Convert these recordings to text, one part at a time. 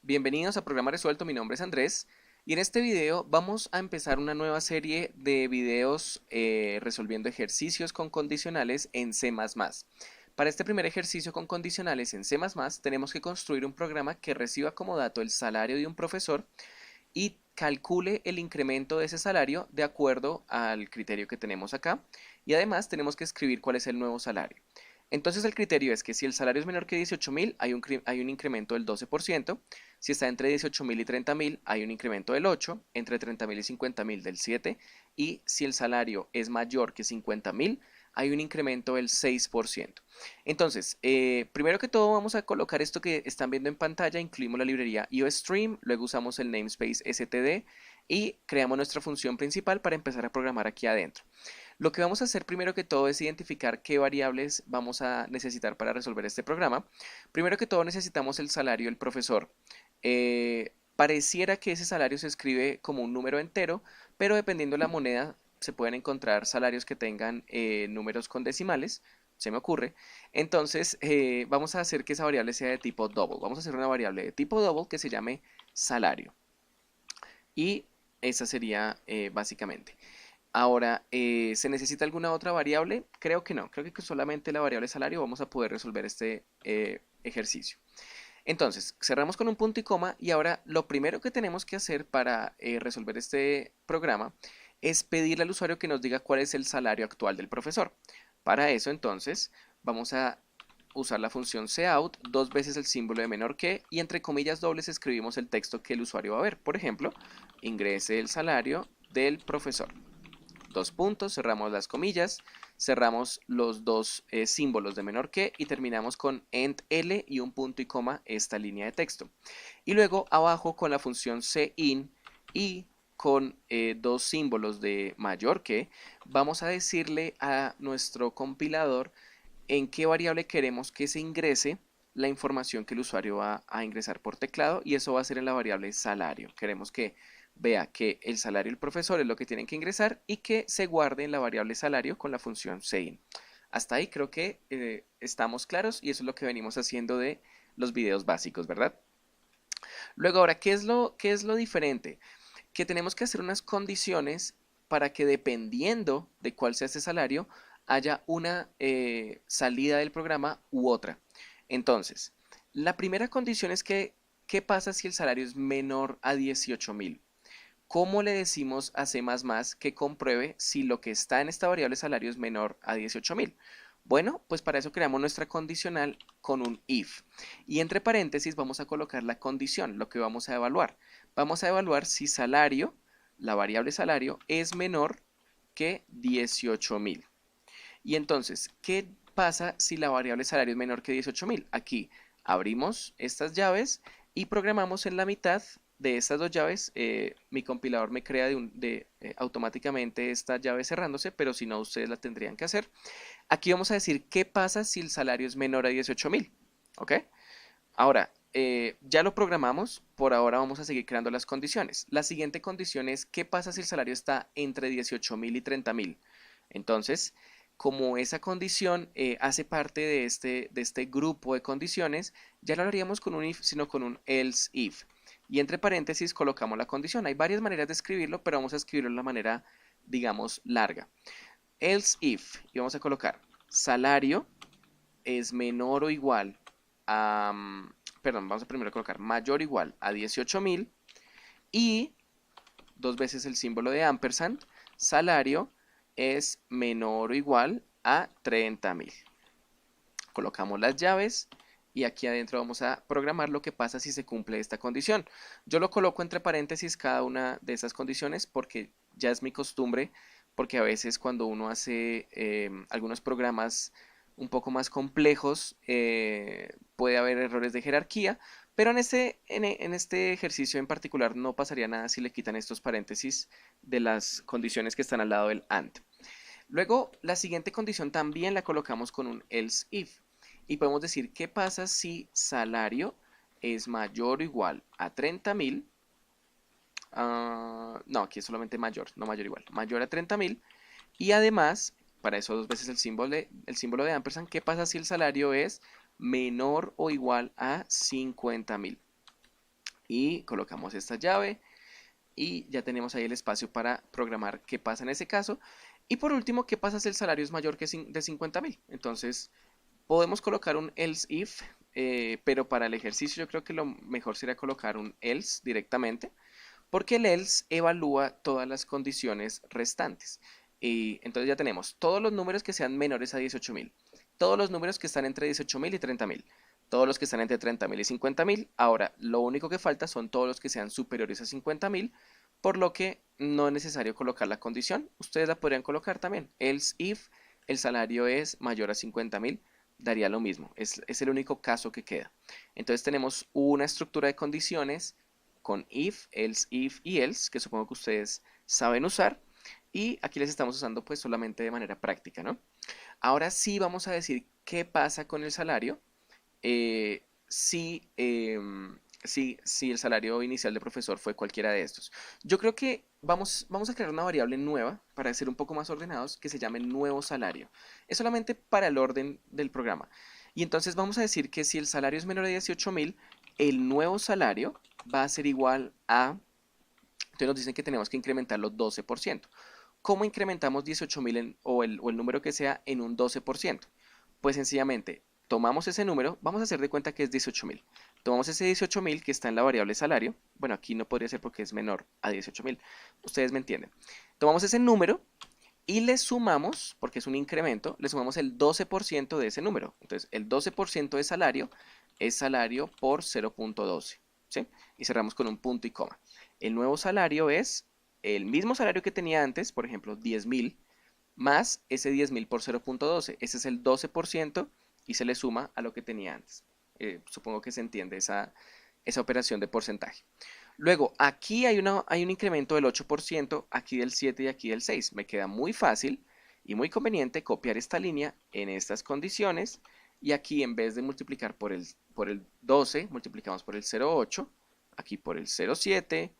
Bienvenidos a Programa Resuelto, mi nombre es Andrés y en este video vamos a empezar una nueva serie de videos resolviendo ejercicios con condicionales en C++. Para este primer ejercicio con condicionales en C++ tenemos que construir un programa que reciba como dato el salario de un profesor y calcule el incremento de ese salario de acuerdo al criterio que tenemos acá y además tenemos que escribir cuál es el nuevo salario. Entonces el criterio es que si el salario es menor que 18.000 hay un incremento del 12%, si está entre 18.000 y 30.000 hay un incremento del 8%, entre 30.000 y 50.000 del 7% y si el salario es mayor que 50.000 hay un incremento del 6%. Entonces, primero que todo vamos a colocar esto que están viendo en pantalla, incluimos la librería IOStream, luego usamos el namespace std y creamos nuestra función principal para empezar a programar aquí adentro. Lo que vamos a hacer primero que todo es identificar qué variables vamos a necesitar para resolver este programa. Primero que todo necesitamos el salario del profesor. Pareciera que ese salario se escribe como un número entero, pero dependiendo de la moneda se pueden encontrar salarios que tengan números con decimales, se me ocurre. Entonces vamos a hacer que esa variable sea de tipo double. Vamos a hacer una variable de tipo double que se llame salario. Y esa sería básicamente. Ahora, ¿se necesita alguna otra variable? Creo que no. Creo que con solamente la variable salario vamos a poder resolver este ejercicio. Entonces, cerramos con un punto y coma y ahora lo primero que tenemos que hacer para resolver este programa es pedirle al usuario que nos diga cuál es el salario actual del profesor. Para eso, entonces, vamos a usar la función cout, dos veces el símbolo de menor que y entre comillas dobles escribimos el texto que el usuario va a ver. Por ejemplo, ingrese el salario del profesor. Dos puntos, cerramos las comillas, cerramos los dos símbolos de menor que y terminamos con end L y un punto y coma esta línea de texto. Y luego abajo con la función cin y con dos símbolos de mayor que, vamos a decirle a nuestro compilador en qué variable queremos que se ingrese la información que el usuario va a ingresar por teclado y eso va a ser en la variable salario. Queremos que vea que el salario del profesor es lo que tienen que ingresar y que se guarde en la variable salario con la función sein. Hasta ahí creo que estamos claros y eso es lo que venimos haciendo de los videos básicos, ¿verdad? Luego ahora, qué es lo diferente? Que tenemos que hacer unas condiciones para que dependiendo de cuál sea ese salario, haya una salida del programa u otra. Entonces, la primera condición es que, ¿qué pasa si el salario es menor a 18.000? ¿Cómo le decimos a C++ que compruebe si lo que está en esta variable salario es menor a 18.000? Bueno, pues para eso creamos nuestra condicional con un if. Y entre paréntesis vamos a colocar la condición, lo que vamos a evaluar. Vamos a evaluar si salario, la variable salario, es menor que 18.000. Y entonces, ¿qué pasa si la variable salario es menor que 18.000? Aquí abrimos estas llaves y programamos en la mitad de estas dos llaves. Mi compilador me crea automáticamente esta llave cerrándose, pero si no, ustedes la tendrían que hacer. Aquí vamos a decir qué pasa si el salario es menor a 18.000. ¿Ok? Ahora, ya lo programamos, por ahora vamos a seguir creando las condiciones. La siguiente condición es qué pasa si el salario está entre 18.000 y 30.000. Entonces, como esa condición hace parte de este grupo de condiciones, ya no lo haríamos con un if, sino con un else if. Y entre paréntesis colocamos la condición. Hay varias maneras de escribirlo, pero vamos a escribirlo de la manera, digamos, larga. Else if, y vamos a colocar salario es menor o igual a, perdón, vamos a primero colocar mayor o igual a 18.000 y dos veces el símbolo de ampersand, salario es menor o igual a 30.000. Colocamos las llaves y aquí adentro vamos a programar lo que pasa si se cumple esta condición. Yo lo coloco entre paréntesis cada una de esas condiciones porque ya es mi costumbre, porque a veces cuando uno hace algunos programas un poco más complejos puede haber errores de jerarquía, pero en este ejercicio en particular no pasaría nada si le quitan estos paréntesis de las condiciones que están al lado del AND. Luego, la siguiente condición también la colocamos con un else if. Y podemos decir qué pasa si salario es mayor o igual a 30.000. No, aquí es solamente mayor, no mayor o igual. Mayor a 30.000. Y además, para eso dos veces el símbolo de ampersand, ¿qué pasa si el salario es menor o igual a 50.000? y colocamos esta llave y ya tenemos ahí el espacio para programar qué pasa en ese caso. Y por último, qué pasa si el salario es mayor que de 50.000. Entonces, podemos colocar un else if, pero para el ejercicio yo creo que lo mejor sería colocar un else directamente, porque el else evalúa todas las condiciones restantes. Y entonces ya tenemos todos los números que sean menores a 18.000, todos los números que están entre 18.000 y 30.000, todos los que están entre 30.000 y 50.000. Ahora, lo único que falta son todos los que sean superiores a 50.000, por lo que no es necesario colocar la condición. Ustedes la podrían colocar también. Else if el salario es mayor a 50.000, daría lo mismo. Es el único caso que queda. Entonces tenemos una estructura de condiciones con if, if y else, que supongo que ustedes saben usar. Y aquí les estamos usando pues solamente de manera práctica, ¿no? Ahora sí vamos a decir qué pasa con el salario si el salario inicial de profesor fue cualquiera de estos. Yo creo que vamos a crear una variable nueva para ser un poco más ordenados que se llame nuevo salario. Es solamente para el orden del programa. Y entonces vamos a decir que si el salario es menor de 18.000, el nuevo salario va a ser igual a... Entonces nos dicen que tenemos que incrementarlo 12%. ¿Cómo incrementamos 18.000 o el número que sea en un 12%? Pues sencillamente tomamos ese número, vamos a hacer de cuenta que es 18.000. Tomamos ese 18.000 que está en la variable salario. Bueno, aquí no podría ser porque es menor a 18.000. Ustedes me entienden. Tomamos ese número y le sumamos, porque es un incremento, le sumamos el 12% de ese número. Entonces, el 12% de salario es salario por 0.12. ¿Sí? Y cerramos con un punto y coma. El nuevo salario es el mismo salario que tenía antes, por ejemplo, 10.000, más ese 10.000 por 0.12. Ese es el 12% y se le suma a lo que tenía antes. Supongo que se entiende esa operación de porcentaje. Luego, aquí hay un incremento del 8%, aquí del 7 y aquí del 6. Me queda muy fácil y muy conveniente copiar esta línea en estas condiciones y aquí en vez de multiplicar por el 12, multiplicamos por el 0.8, aquí por el 0.7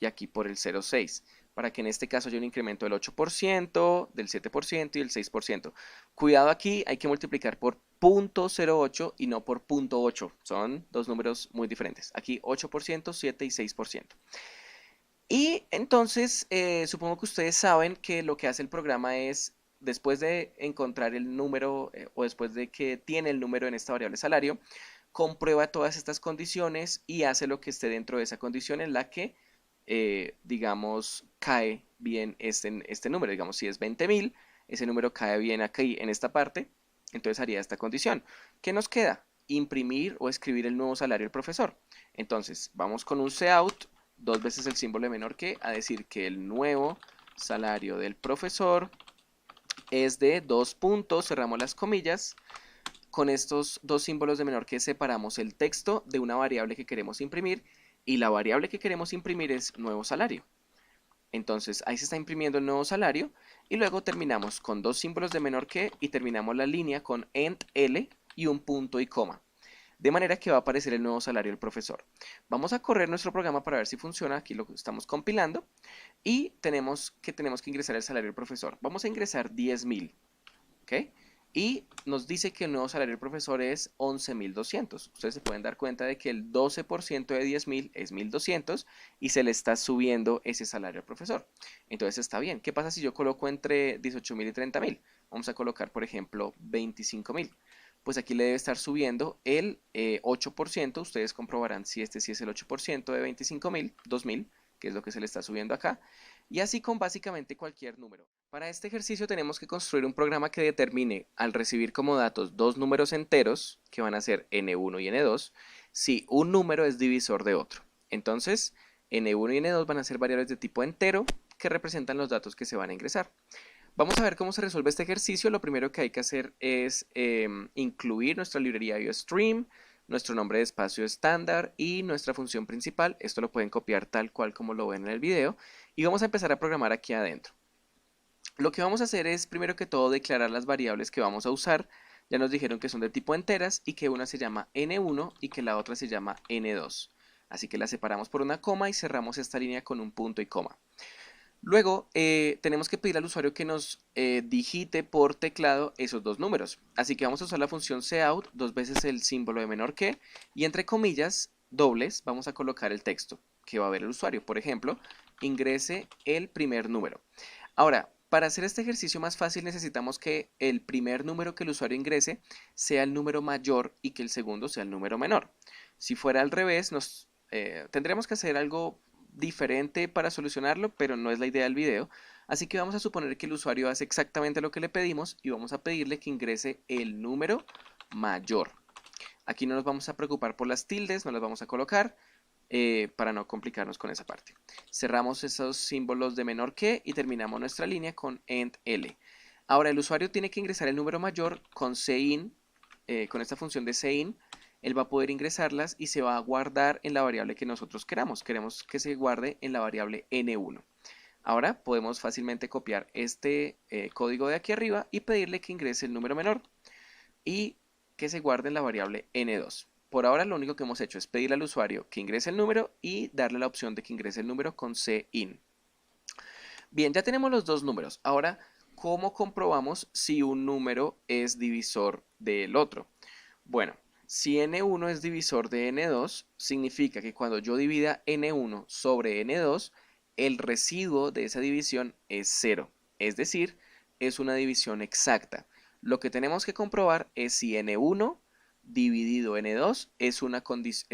y aquí por el 0.6, para que en este caso haya un incremento del 8%, del 7% y del 6%. Cuidado aquí, hay que multiplicar por 0.08 y no por 0.8. Son dos números muy diferentes. Aquí 8%, 7 y 6%. Y entonces, supongo que ustedes saben que lo que hace el programa es, después de encontrar el número o después de que tiene el número en esta variable salario, comprueba todas estas condiciones y hace lo que esté dentro de esa condición en la que, digamos, cae bien este número. Digamos, si es 20.000, ese número cae bien aquí en esta parte, entonces haría esta condición. ¿Qué nos queda? Imprimir o escribir el nuevo salario del profesor. Entonces, vamos con un cout, dos veces el símbolo de menor que, a decir que el nuevo salario del profesor es de 2 puntos, cerramos las comillas. Con estos dos símbolos de menor que separamos el texto de una variable que queremos imprimir y la variable que queremos imprimir es nuevo salario. Entonces ahí se está imprimiendo el nuevo salario y luego terminamos con dos símbolos de menor que y terminamos la línea con end L y un punto y coma. De manera que va a aparecer el nuevo salario del profesor. Vamos a correr nuestro programa para ver si funciona. Aquí lo estamos compilando y tenemos que ingresar el salario del profesor. Vamos a ingresar 10.000. ¿Ok? Y nos dice que el nuevo salario del profesor es 11.200. Ustedes se pueden dar cuenta de que el 12% de 10.000 es 1.200 y se le está subiendo ese salario al profesor. Entonces está bien. ¿Qué pasa si yo coloco entre 18.000 y 30.000? Vamos a colocar, por ejemplo, 25.000. Pues aquí le debe estar subiendo el 8%. Ustedes comprobarán si este sí es el 8% de 25.000, 2.000, que es lo que se le está subiendo acá. Y así con básicamente cualquier número. Para este ejercicio tenemos que construir un programa que determine, al recibir como datos dos números enteros, que van a ser n1 y n2, si un número es divisor de otro. Entonces, n1 y n2 van a ser variables de tipo entero que representan los datos que se van a ingresar. Vamos a ver cómo se resuelve este ejercicio. Lo primero que hay que hacer es incluir nuestra librería IOStream, nuestro nombre de espacio estándar y nuestra función principal. Esto lo pueden copiar tal cual como lo ven en el video. Y vamos a empezar a programar aquí adentro. Lo que vamos a hacer es, primero que todo, declarar las variables que vamos a usar. Ya nos dijeron que son de tipo enteras y que una se llama n1 y que la otra se llama n2. Así que la separamos por una coma y cerramos esta línea con un punto y coma. Luego, tenemos que pedir al usuario que nos digite por teclado esos dos números. Así que vamos a usar la función cout, dos veces el símbolo de menor que, y entre comillas, dobles vamos a colocar el texto que va a ver el usuario. Por ejemplo, ingrese el primer número. Ahora, para hacer este ejercicio más fácil necesitamos que el primer número que el usuario ingrese sea el número mayor y que el segundo sea el número menor. Si fuera al revés, tendremos que hacer algo diferente para solucionarlo, pero no es la idea del video. Así que vamos a suponer que el usuario hace exactamente lo que le pedimos y vamos a pedirle que ingrese el número mayor. Aquí no nos vamos a preocupar por las tildes, no las vamos a colocar para no complicarnos con esa parte. Cerramos esos símbolos de menor que y terminamos nuestra línea con end L. Ahora el usuario tiene que ingresar el número mayor con cin, con esta función de cin. Él va a poder ingresarlas y se va a guardar en la variable que nosotros queramos. Queremos que se guarde en la variable n1. Ahora podemos fácilmente copiar este código de aquí arriba y pedirle que ingrese el número menor y que se guarde en la variable n2. Por ahora lo único que hemos hecho es pedirle al usuario que ingrese el número y darle la opción de que ingrese el número con cin. Bien, ya tenemos los dos números. Ahora, ¿cómo comprobamos si un número es divisor del otro? Bueno, si n1 es divisor de n2, significa que cuando yo divida n1 sobre n2, el residuo de esa división es 0. Es decir, es una división exacta. Lo que tenemos que comprobar es si n1 dividido n2 es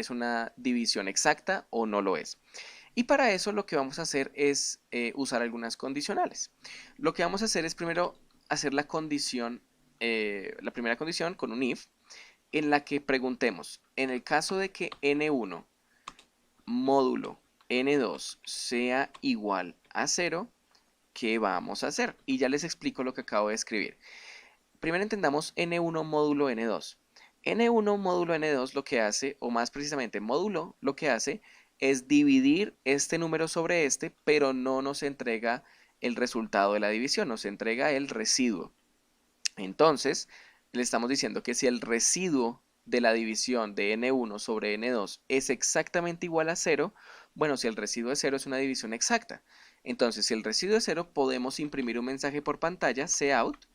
una división exacta o no lo es. Y para eso lo que vamos a hacer es usar algunas condicionales. Lo que vamos a hacer es primero hacer la condición, la primera condición con un if, en la que preguntemos, en el caso de que n1 módulo n2 sea igual a 0, ¿qué vamos a hacer? Y ya les explico lo que acabo de escribir. Primero entendamos n1 módulo n2. n1 módulo n2 lo que hace, o más precisamente módulo, lo que hace es dividir este número sobre este, pero no nos entrega el resultado de la división, nos entrega el residuo. Entonces, le estamos diciendo que si el residuo de la división de n1 sobre n2 es exactamente igual a 0, bueno, si el residuo es 0 es una división exacta. Entonces, si el residuo es 0, podemos imprimir un mensaje por pantalla, cout,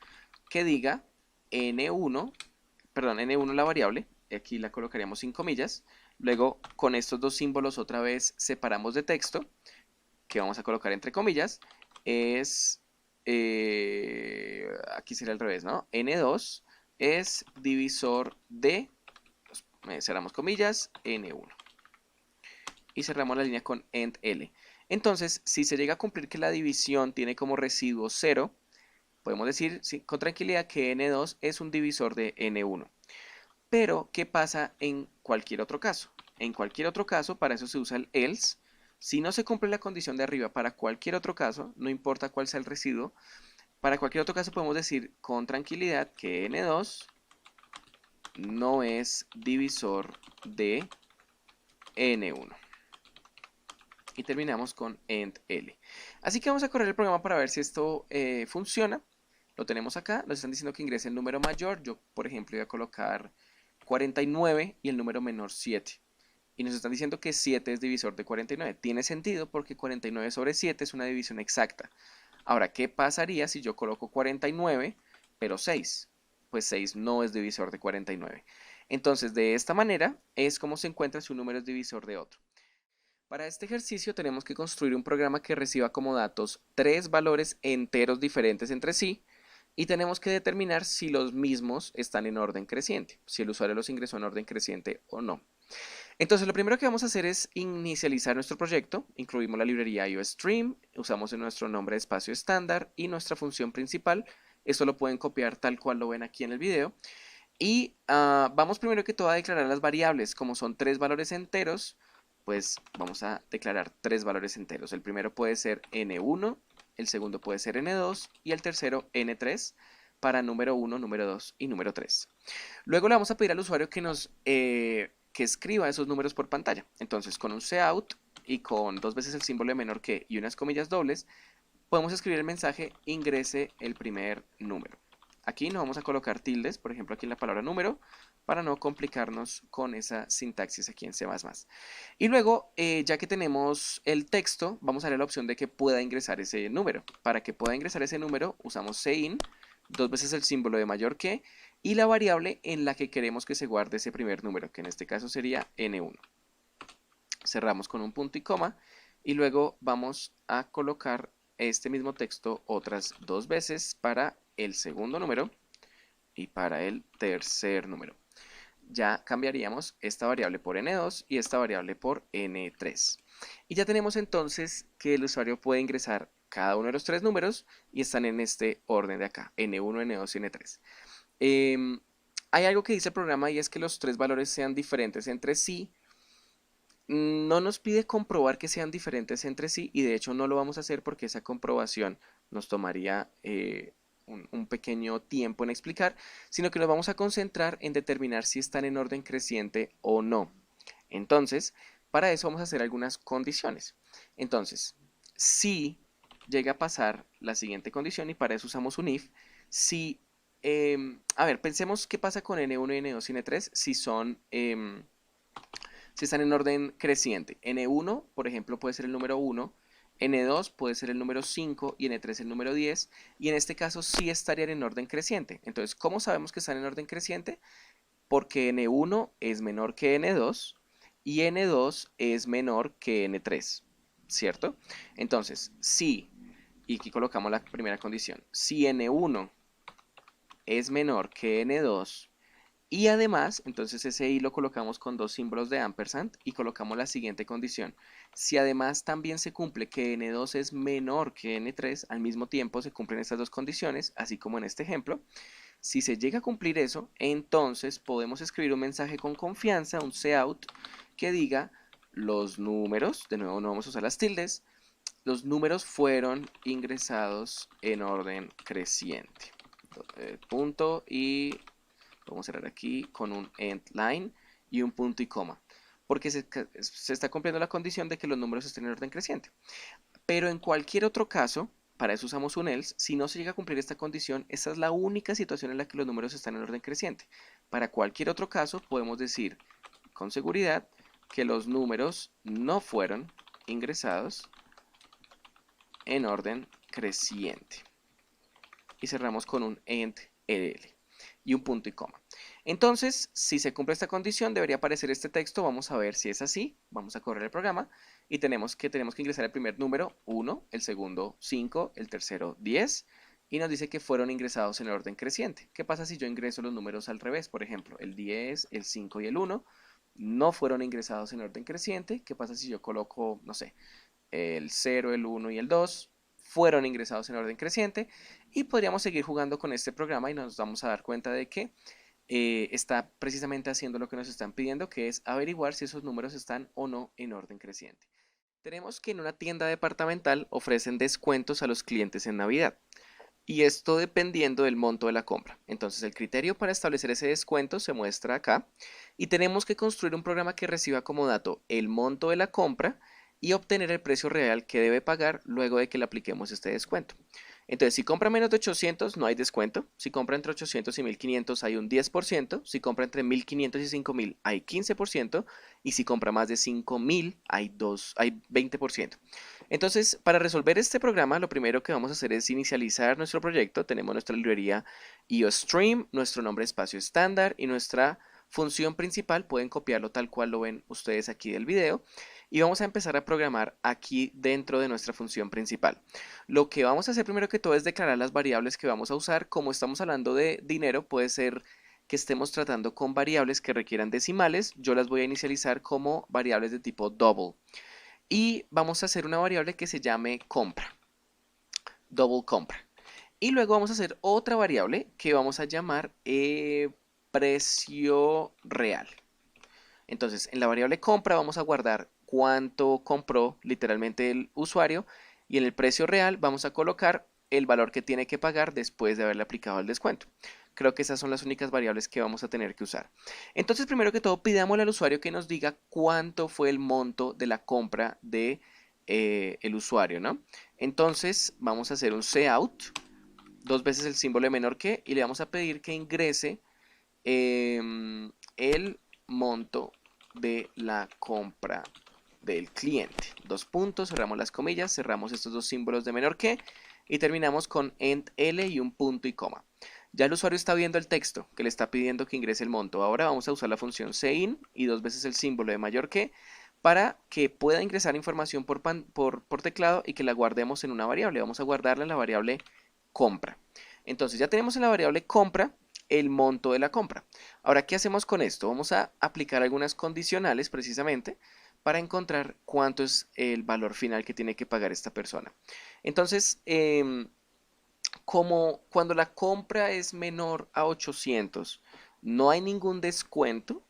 que diga n1 la variable, aquí la colocaríamos sin comillas, luego con estos dos símbolos otra vez separamos de texto, que vamos a colocar entre comillas, es, aquí sería al revés, ¿no? n2 es divisor de, cerramos comillas, n1. Y cerramos la línea con end L. Entonces, si se llega a cumplir que la división tiene como residuo 0, podemos decir con tranquilidad que n2 es un divisor de n1. Pero, ¿qué pasa en cualquier otro caso? En cualquier otro caso, para eso se usa el else. Si no se cumple la condición de arriba para cualquier otro caso, no importa cuál sea el residuo, para cualquier otro caso podemos decir con tranquilidad que n2 no es divisor de n1. Y terminamos con end L. Así que vamos a correr el programa para ver si esto funciona. Lo tenemos acá, nos están diciendo que ingrese el número mayor. Yo, por ejemplo, voy a colocar 49 y el número menor 7. Y nos están diciendo que 7 es divisor de 49. Tiene sentido porque 49 sobre 7 es una división exacta. Ahora, ¿qué pasaría si yo coloco 49 pero 6? Pues 6 no es divisor de 49. Entonces, de esta manera es como se encuentra si un número es divisor de otro. Para este ejercicio tenemos que construir un programa que reciba como datos 3 valores enteros diferentes entre sí y tenemos que determinar si los mismos están en orden creciente, si el usuario los ingresó en orden creciente o no. Entonces lo primero que vamos a hacer es inicializar nuestro proyecto, incluimos la librería IOStream, usamos nuestro nombre de espacio estándar y nuestra función principal. Esto lo pueden copiar tal cual lo ven aquí en el video. Y vamos primero que todo a declarar las variables, como son 3 valores enteros, pues vamos a declarar 3 valores enteros. El primero puede ser n1, el segundo puede ser n2 y el tercero n3 para número 1, número 2 y número 3. Luego le vamos a pedir al usuario que escriba esos números por pantalla. Entonces con un cout y con 2 veces el símbolo de menor que y unas comillas dobles, podemos escribir el mensaje ingrese el primer número. Aquí no vamos a colocar tildes, por ejemplo aquí en la palabra número, para no complicarnos con esa sintaxis aquí en C++. Y luego, ya que tenemos el texto, vamos a darle la opción de que pueda ingresar ese número. Para que pueda ingresar ese número, usamos cin, 2 veces el símbolo de mayor que, y la variable en la que queremos que se guarde ese primer número, que en este caso sería n1. cerramos con un punto y coma y luego vamos a colocar este mismo texto otras 2 veces para el segundo número y para el tercer número. Ya cambiaríamos esta variable por n2 y esta variable por n3. Y ya tenemos entonces que el usuario puede ingresar cada uno de los 3 números y están en este orden de acá, n1, n2 y n3. Hay algo que dice el programa y es que los 3 valores sean diferentes entre sí. No nos pide comprobar que sean diferentes entre sí y de hecho no lo vamos a hacer porque esa comprobación nos tomaría un pequeño tiempo en explicar, sino que nos vamos a concentrar en determinar si están en orden creciente o no. Entonces, para eso vamos a hacer algunas condiciones. Entonces, si llega a pasar la siguiente condición y para eso usamos un if, si, a ver, pensemos qué pasa con n1 y n2 y n3 si están en orden creciente. N1, por ejemplo, puede ser el número 1, N2 puede ser el número 5 y N3 el número 10, y en este caso sí estarían en orden creciente. Entonces, ¿cómo sabemos que están en orden creciente? Porque N1 es menor que N2 y N2 es menor que N3, ¿cierto? Entonces, si, y aquí colocamos la primera condición, si N1 es menor que N2, y además, entonces ese i lo colocamos con 2 símbolos de ampersand y colocamos la siguiente condición. Si además también se cumple que n2 es menor que n3, al mismo tiempo se cumplen estas 2 condiciones, así como en este ejemplo. Si se llega a cumplir eso, entonces podemos escribir un mensaje con confianza, un cout, que diga los números, de nuevo no vamos a usar las tildes, los números fueron ingresados en orden creciente. Punto y vamos a cerrar aquí con un end line y un punto y coma, porque se está cumpliendo la condición de que los números estén en orden creciente. Pero en cualquier otro caso, para eso usamos un else, si no se llega a cumplir esta condición, esta es la única situación en la que los números están en orden creciente. Para cualquier otro caso, podemos decir con seguridad que los números no fueron ingresados en orden creciente. Y cerramos con un end ll y un punto y coma. Entonces, si se cumple esta condición, debería aparecer este texto. Vamos a ver si es así. Vamos a correr el programa y tenemos que ingresar el primer número 1, el segundo 5, el tercero 10 y nos dice que fueron ingresados en el orden creciente. ¿Qué pasa si yo ingreso los números al revés? Por ejemplo, el 10, el 5 y el 1 no fueron ingresados en orden creciente. ¿Qué pasa si yo coloco, no sé, el 0, el 1 y el 2? Fueron ingresados en orden creciente y podríamos seguir jugando con este programa y nos vamos a dar cuenta de que está precisamente haciendo lo que nos están pidiendo, que es averiguar si esos números están o no en orden creciente. Tenemos que en una tienda departamental ofrecen descuentos a los clientes en Navidad y esto dependiendo del monto de la compra. Entonces el criterio para establecer ese descuento se muestra acá y tenemos que construir un programa que reciba como dato el monto de la compra y obtener el precio real que debe pagar luego de que le apliquemos este descuento. Entonces, si compra menos de 800 no hay descuento, si compra entre 800 y 1500 hay un 10%, si compra entre 1500 y 5000 hay 15% y si compra más de 5000 hay 20%. Entonces, para resolver este programa, lo primero que vamos a hacer es inicializar nuestro proyecto. Tenemos nuestra librería IOStream, nuestro nombre espacio estándar y nuestra función principal. Pueden copiarlo tal cual lo ven ustedes aquí del video. Y vamos a empezar a programar aquí dentro de nuestra función principal. Lo que vamos a hacer primero que todo es declarar las variables que vamos a usar. Como estamos hablando de dinero, puede ser que estemos tratando con variables que requieran decimales. Yo las voy a inicializar como variables de tipo double. Y vamos a hacer una variable que se llame compra, double compra. Y luego vamos a hacer otra variable que vamos a llamar precio real. Entonces, en la variable compra vamos a guardar cuánto compró literalmente el usuario y en el precio real vamos a colocar el valor que tiene que pagar después de haberle aplicado el descuento. Creo que esas son las únicas variables que vamos a tener que usar. Entonces, primero que todo, pidámosle al usuario que nos diga cuánto fue el monto de la compra de el usuario, ¿no? Entonces, vamos a hacer un cout, 2 veces el símbolo de menor que, y le vamos a pedir que ingrese el monto de la compra del cliente. 2 puntos, cerramos las comillas, cerramos estos 2 símbolos de menor que y terminamos con end L y un punto y coma. Ya el usuario está viendo el texto que le está pidiendo que ingrese el monto. Ahora vamos a usar la función cin y 2 veces el símbolo de mayor que para que pueda ingresar información por teclado y que la guardemos en una variable. Vamos a guardarla en la variable compra. Entonces ya tenemos en la variable compra el monto de la compra. Ahora, ¿qué hacemos con esto? Vamos a aplicar algunas condicionales precisamente para encontrar cuánto es el valor final que tiene que pagar esta persona. Entonces, como cuando la compra es menor a 800, no hay ningún descuento,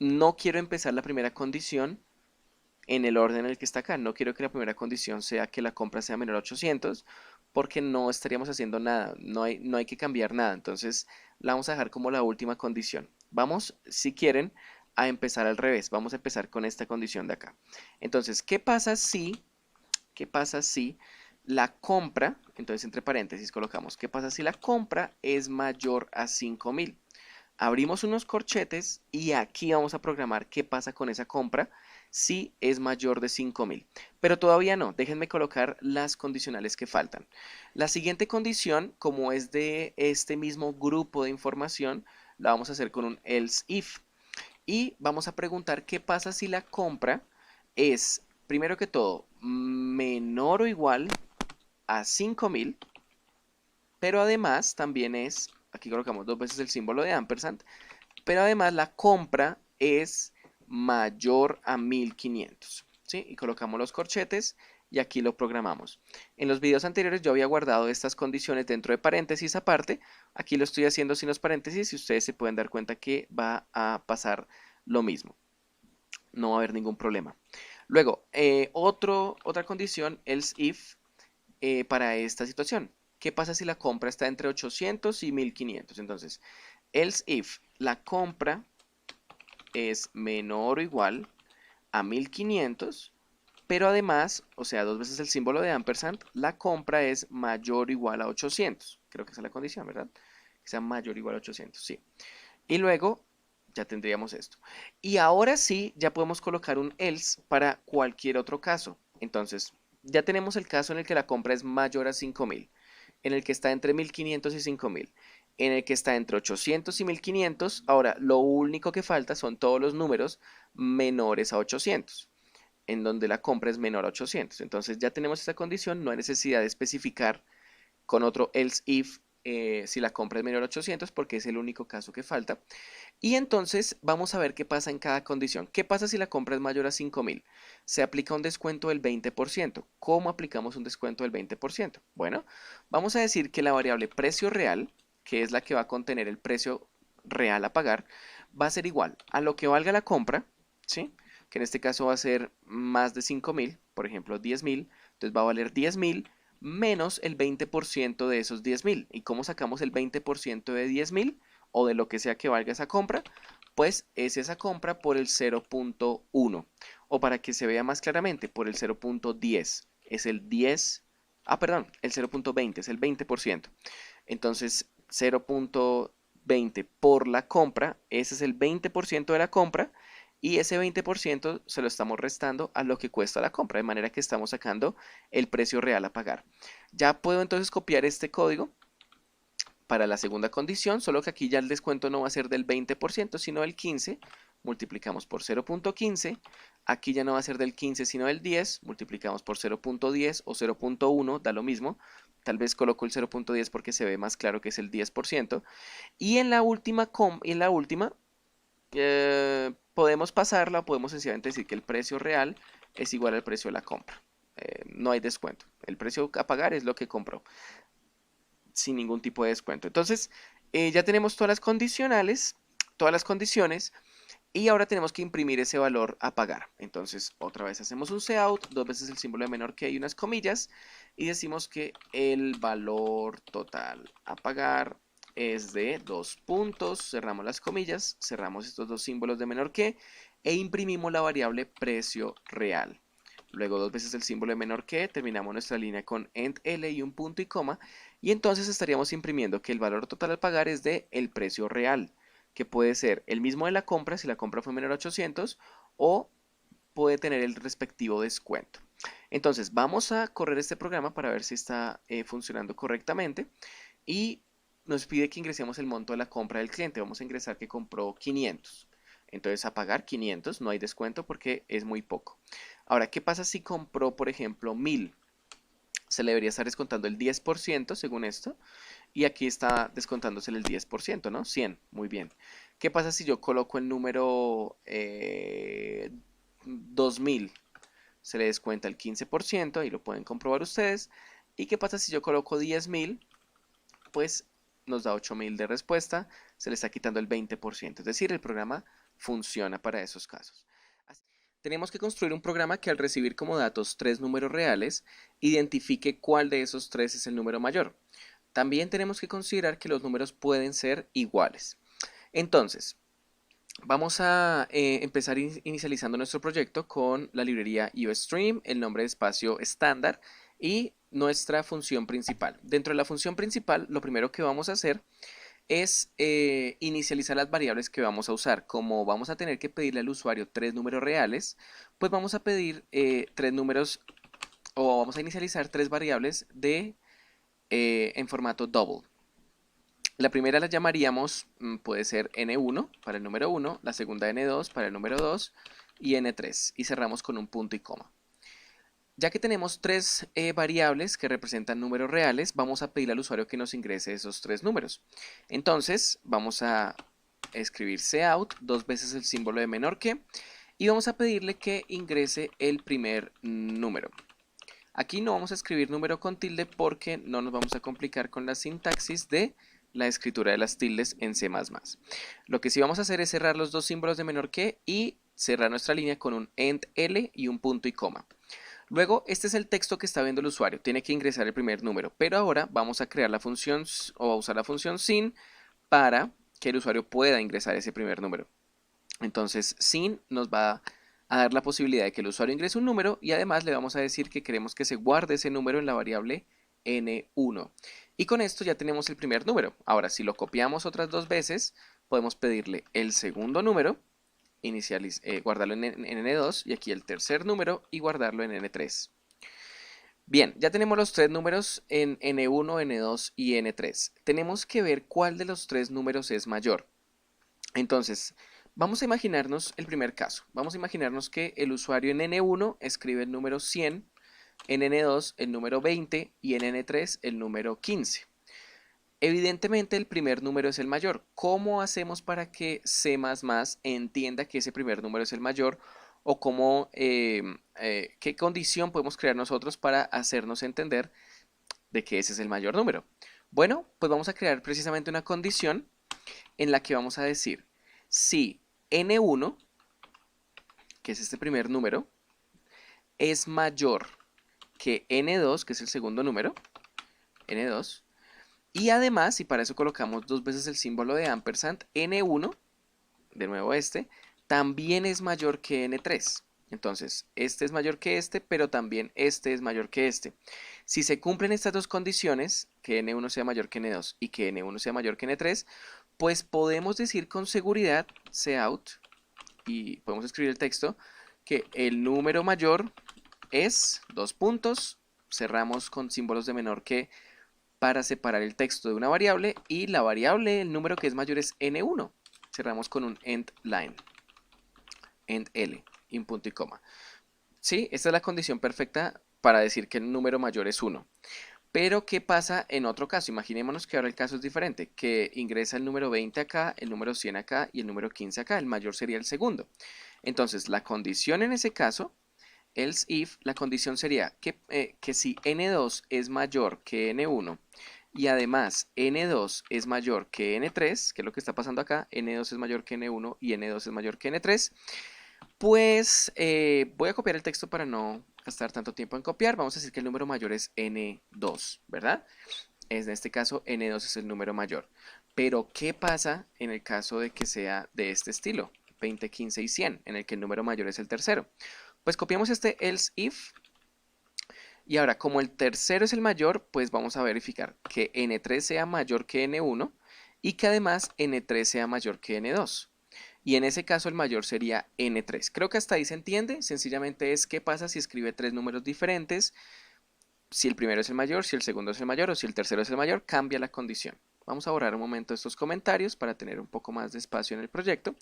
no quiero empezar la primera condición en el orden en el que está acá. No quiero que la primera condición sea que la compra sea menor a 800 porque no estaríamos haciendo nada, no hay que cambiar nada. Entonces la vamos a dejar como la última condición. Vamos, si quieren, a empezar al revés. Vamos a empezar con esta condición de acá. Entonces, ¿qué pasa si la compra, entonces entre paréntesis colocamos, ¿qué pasa si la compra es mayor a 5000? Abrimos unos corchetes y aquí vamos a programar qué pasa con esa compra si es mayor de 5000. Pero todavía no, déjenme colocar las condicionales que faltan. La siguiente condición, como es de este mismo grupo de información, la vamos a hacer con un else if. Y vamos a preguntar qué pasa si la compra es, primero que todo, menor o igual a 5000, pero además también es, aquí colocamos dos veces el símbolo de ampersand, pero además la compra es mayor a 1500, ¿sí? Y colocamos los corchetes y aquí lo programamos. En los videos anteriores yo había guardado estas condiciones dentro de paréntesis aparte, aquí lo estoy haciendo sin los paréntesis y ustedes se pueden dar cuenta que va a pasar lo mismo, no va a haber ningún problema. Luego, otra condición, else if, para esta situación. ¿Qué pasa si la compra está entre 800 y 1500? Entonces, else if la compra es menor o igual a 1500, pero además, o sea, dos veces el símbolo de ampersand, la compra es mayor o igual a 800. Creo que esa es la condición, ¿verdad? Que sea mayor o igual a 800, sí. Y luego ya tendríamos esto. Y ahora sí, ya podemos colocar un else para cualquier otro caso. Entonces, ya tenemos el caso en el que la compra es mayor a 5000, en el que está entre 1500 y 5000, en el que está entre 800 y 1500. Ahora, lo único que falta son todos los números menores a 800, en donde la compra es menor a 800. Entonces ya tenemos esta condición, no hay necesidad de especificar con otro else if si la compra es menor a 800 porque es el único caso que falta. Y entonces vamos a ver qué pasa en cada condición. ¿Qué pasa si la compra es mayor a 5000? Se aplica un descuento del 20%. ¿Cómo aplicamos un descuento del 20%? Bueno, vamos a decir que la variable precio real, que es la que va a contener el precio real a pagar, va a ser igual a lo que valga la compra, ¿sí? Que en este caso va a ser más de 5000, por ejemplo 10.000, entonces va a valer 10.000 menos el 20% de esos 10.000. ¿Y cómo sacamos el 20% de 10.000? O de lo que sea que valga esa compra, pues es esa compra por el 0.1. O para que se vea más claramente, por el 0.10. Es el 10, perdón, el 0.20 es el 20%. Entonces 0.20 por la compra, ese es el 20% de la compra. Y ese 20% se lo estamos restando a lo que cuesta la compra, de manera que estamos sacando el precio real a pagar. Ya puedo entonces copiar este código para la segunda condición, solo que aquí ya el descuento no va a ser del 20%, sino del 15%. Multiplicamos por 0.15. Aquí ya no va a ser del 15, sino del 10. Multiplicamos por 0.10 o 0.1, da lo mismo. Tal vez coloco el 0.10 porque se ve más claro que es el 10%. Y en la última, podemos pasarla, podemos sencillamente decir que el precio real es igual al precio de la compra. No hay descuento. El precio a pagar es lo que compró, sin ningún tipo de descuento. Entonces, ya tenemos todas las condicionales, todas las condiciones, y ahora tenemos que imprimir ese valor a pagar. Entonces, otra vez hacemos un cout, dos veces el símbolo de menor que y unas comillas, y decimos que el valor total a pagar es de 2 puntos, cerramos las comillas, cerramos estos dos símbolos de menor que, e imprimimos la variable precio real. Luego dos veces el símbolo de menor que, terminamos nuestra línea con end L y un punto y coma, y entonces estaríamos imprimiendo que el valor total al pagar es de el precio real, que puede ser el mismo de la compra si la compra fue menor a 800 o puede tener el respectivo descuento. Entonces vamos a correr este programa para ver si está funcionando correctamente y nos pide que ingresemos el monto de la compra del cliente. Vamos a ingresar que compró 500. Entonces a pagar 500, no hay descuento porque es muy poco. Ahora, ¿qué pasa si compró, por ejemplo, 1000? Se le debería estar descontando el 10% según esto. Y aquí está descontándose el 10%, ¿no? 100, muy bien. ¿Qué pasa si yo coloco el número 2000? Se le descuenta el 15%, y lo pueden comprobar ustedes. ¿Y qué pasa si yo coloco 10.000? Pues nos da 8000 de respuesta, se le está quitando el 20%. Es decir, el programa funciona para esos casos. Tenemos que construir un programa que al recibir como datos tres números reales, identifique cuál de esos tres es el número mayor. También tenemos que considerar que los números pueden ser iguales. Entonces, vamos a empezar inicializando nuestro proyecto con la librería IOStream, el nombre de espacio estándar y nuestra función principal. Dentro de la función principal, lo primero que vamos a hacer es inicializar las variables que vamos a usar. Como vamos a tener que pedirle al usuario tres números reales, pues vamos a pedir tres números, o vamos a inicializar tres variables en formato double. La primera la llamaríamos, puede ser n1 para el número 1, la segunda n2 para el número 2 y n3, y cerramos con un punto y coma. Ya que tenemos tres variables que representan números reales, vamos a pedir al usuario que nos ingrese esos tres números. Entonces vamos a escribir cout, dos veces el símbolo de menor que, y vamos a pedirle que ingrese el primer número. Aquí no vamos a escribir número con tilde porque no nos vamos a complicar con la sintaxis de la escritura de las tildes en C++. Lo que sí vamos a hacer es cerrar los dos símbolos de menor que y cerrar nuestra línea con un end L y un punto y coma. Luego, este es el texto que está viendo el usuario, tiene que ingresar el primer número, pero ahora vamos a crear la función o a usar la función sin para que el usuario pueda ingresar ese primer número. Entonces, sin nos va a dar la posibilidad de que el usuario ingrese un número y además le vamos a decir que queremos que se guarde ese número en la variable n1. Y con esto ya tenemos el primer número. Ahora, si lo copiamos otras dos veces, podemos pedirle el segundo número, guardarlo en n2 y aquí el tercer número y guardarlo en n3. Bien, ya tenemos los tres números en n1, n2 y n3. Tenemos que ver cuál de los tres números es mayor. Entonces, vamos a imaginarnos el primer caso. Vamos a imaginarnos que el usuario en n1 escribe el número 100, en n2 el número 20 y en n3 el número 15. Evidentemente el primer número es el mayor. ¿Cómo hacemos para que C++ entienda que ese primer número es el mayor? ¿O qué condición podemos crear nosotros para hacernos entender de que ese es el mayor número? Bueno, pues vamos a crear precisamente una condición en la que vamos a decir si n1, que es este primer número, es mayor que n2, que es el segundo número, n2, y además, y para eso colocamos dos veces el símbolo de ampersand, n1, de nuevo también es mayor que n3. Entonces, este es mayor que este, pero también este es mayor que este. Si se cumplen estas dos condiciones, que n1 sea mayor que n2 y que n1 sea mayor que n3, pues podemos decir con seguridad, cout, y podemos escribir el texto, que el número mayor es, dos puntos, cerramos con símbolos de menor que para separar el texto de una variable, y la variable, el número que es mayor es n1. Cerramos con un end line, end L, y un punto y coma. Sí, esta es la condición perfecta para decir que el número mayor es 1. Pero, ¿qué pasa en otro caso? Imaginémonos que ahora el caso es diferente, que ingresa el número 20 acá, el número 100 acá y el número 15 acá. El mayor sería el segundo. Entonces, la condición en ese caso, else if, la condición sería que si n2 es mayor que n1 y además n2 es mayor que n3, que es lo que está pasando acá, n2 es mayor que n1 y n2 es mayor que n3, pues voy a copiar el texto para no gastar tanto tiempo en copiar. Vamos a decir que el número mayor es n2, ¿verdad? En este caso n2 es el número mayor. Pero ¿qué pasa en el caso de que sea de este estilo? 20, 15 y 100, en el que el número mayor es el tercero. Pues copiamos este else if. Y ahora, como el tercero es el mayor, pues vamos a verificar que n3 sea mayor que n1 y que además n3 sea mayor que n2. Y en ese caso el mayor sería n3. Creo que hasta ahí se entiende. Sencillamente es qué pasa si escribe tres números diferentes. Si el primero es el mayor, si el segundo es el mayor o si el tercero es el mayor, cambia la condición. Vamos a borrar un momento estos comentarios para tener un poco más de espacio en el proyecto.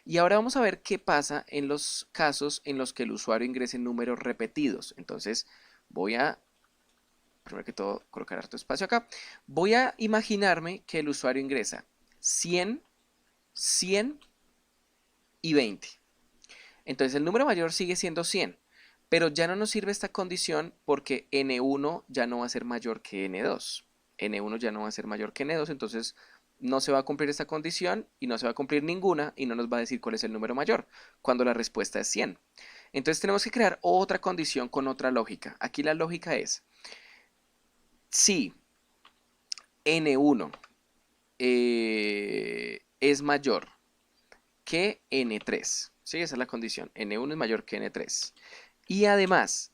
Y ahora vamos a ver qué pasa en los casos en los que el usuario ingrese números repetidos. Entonces voy a, primero que todo, colocar harto espacio acá. Voy a imaginarme que el usuario ingresa 100, 100 y 20. Entonces el número mayor sigue siendo 100, pero ya no nos sirve esta condición porque n1 ya no va a ser mayor que n2. n1 ya no va a ser mayor que n2, entonces no se va a cumplir esta condición y no se va a cumplir ninguna y no nos va a decir cuál es el número mayor, cuando la respuesta es 100. Entonces tenemos que crear otra condición con otra lógica. Aquí la lógica es, si n1 es mayor que n3, ¿sí? Esa es la condición, n1 es mayor que n3. Y además,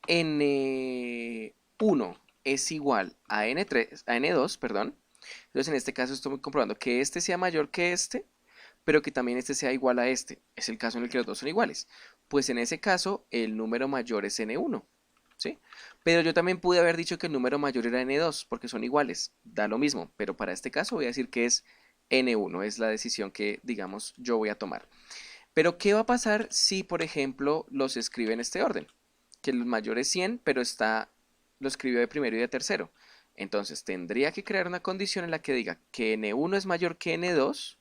n1 es igual a n2, perdón. Entonces en este caso estoy comprobando que este sea mayor que este, pero que también este sea igual a este. Es el caso en el que los dos son iguales. Pues en ese caso el número mayor es n1, ¿sí? Pero yo también pude haber dicho que el número mayor era n2, porque son iguales. Da lo mismo, pero para este caso voy a decir que es n1, es la decisión que, digamos, yo voy a tomar. Pero ¿qué va a pasar si, por ejemplo, los escribe en este orden? Que el mayor es 100, pero lo escribió de primero y de tercero. Entonces tendría que crear una condición en la que diga que n1 es mayor que n2,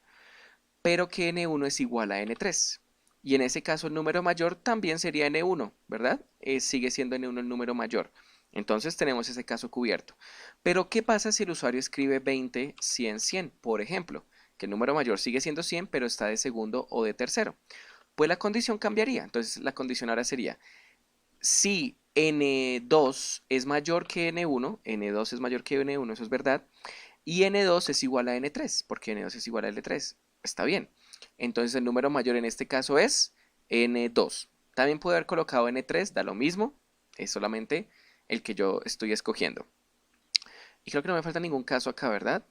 pero que n1 es igual a n3. Y en ese caso el número mayor también sería n1, ¿verdad? Sigue siendo n1 el número mayor. Entonces tenemos ese caso cubierto. Pero ¿qué pasa si el usuario escribe 20, 100, 100? Por ejemplo, que el número mayor sigue siendo 100, pero está de segundo o de tercero. Pues la condición cambiaría. Entonces la condición ahora sería, si n2 es mayor que n1, n2 es mayor que n1, eso es verdad, y n2 es igual a n3, porque n2 es igual a n3. Está bien. Entonces el número mayor en este caso es n2. También puede haber colocado n3, da lo mismo, es solamente el que yo estoy escogiendo. Y creo que no me falta ningún caso acá, ¿verdad?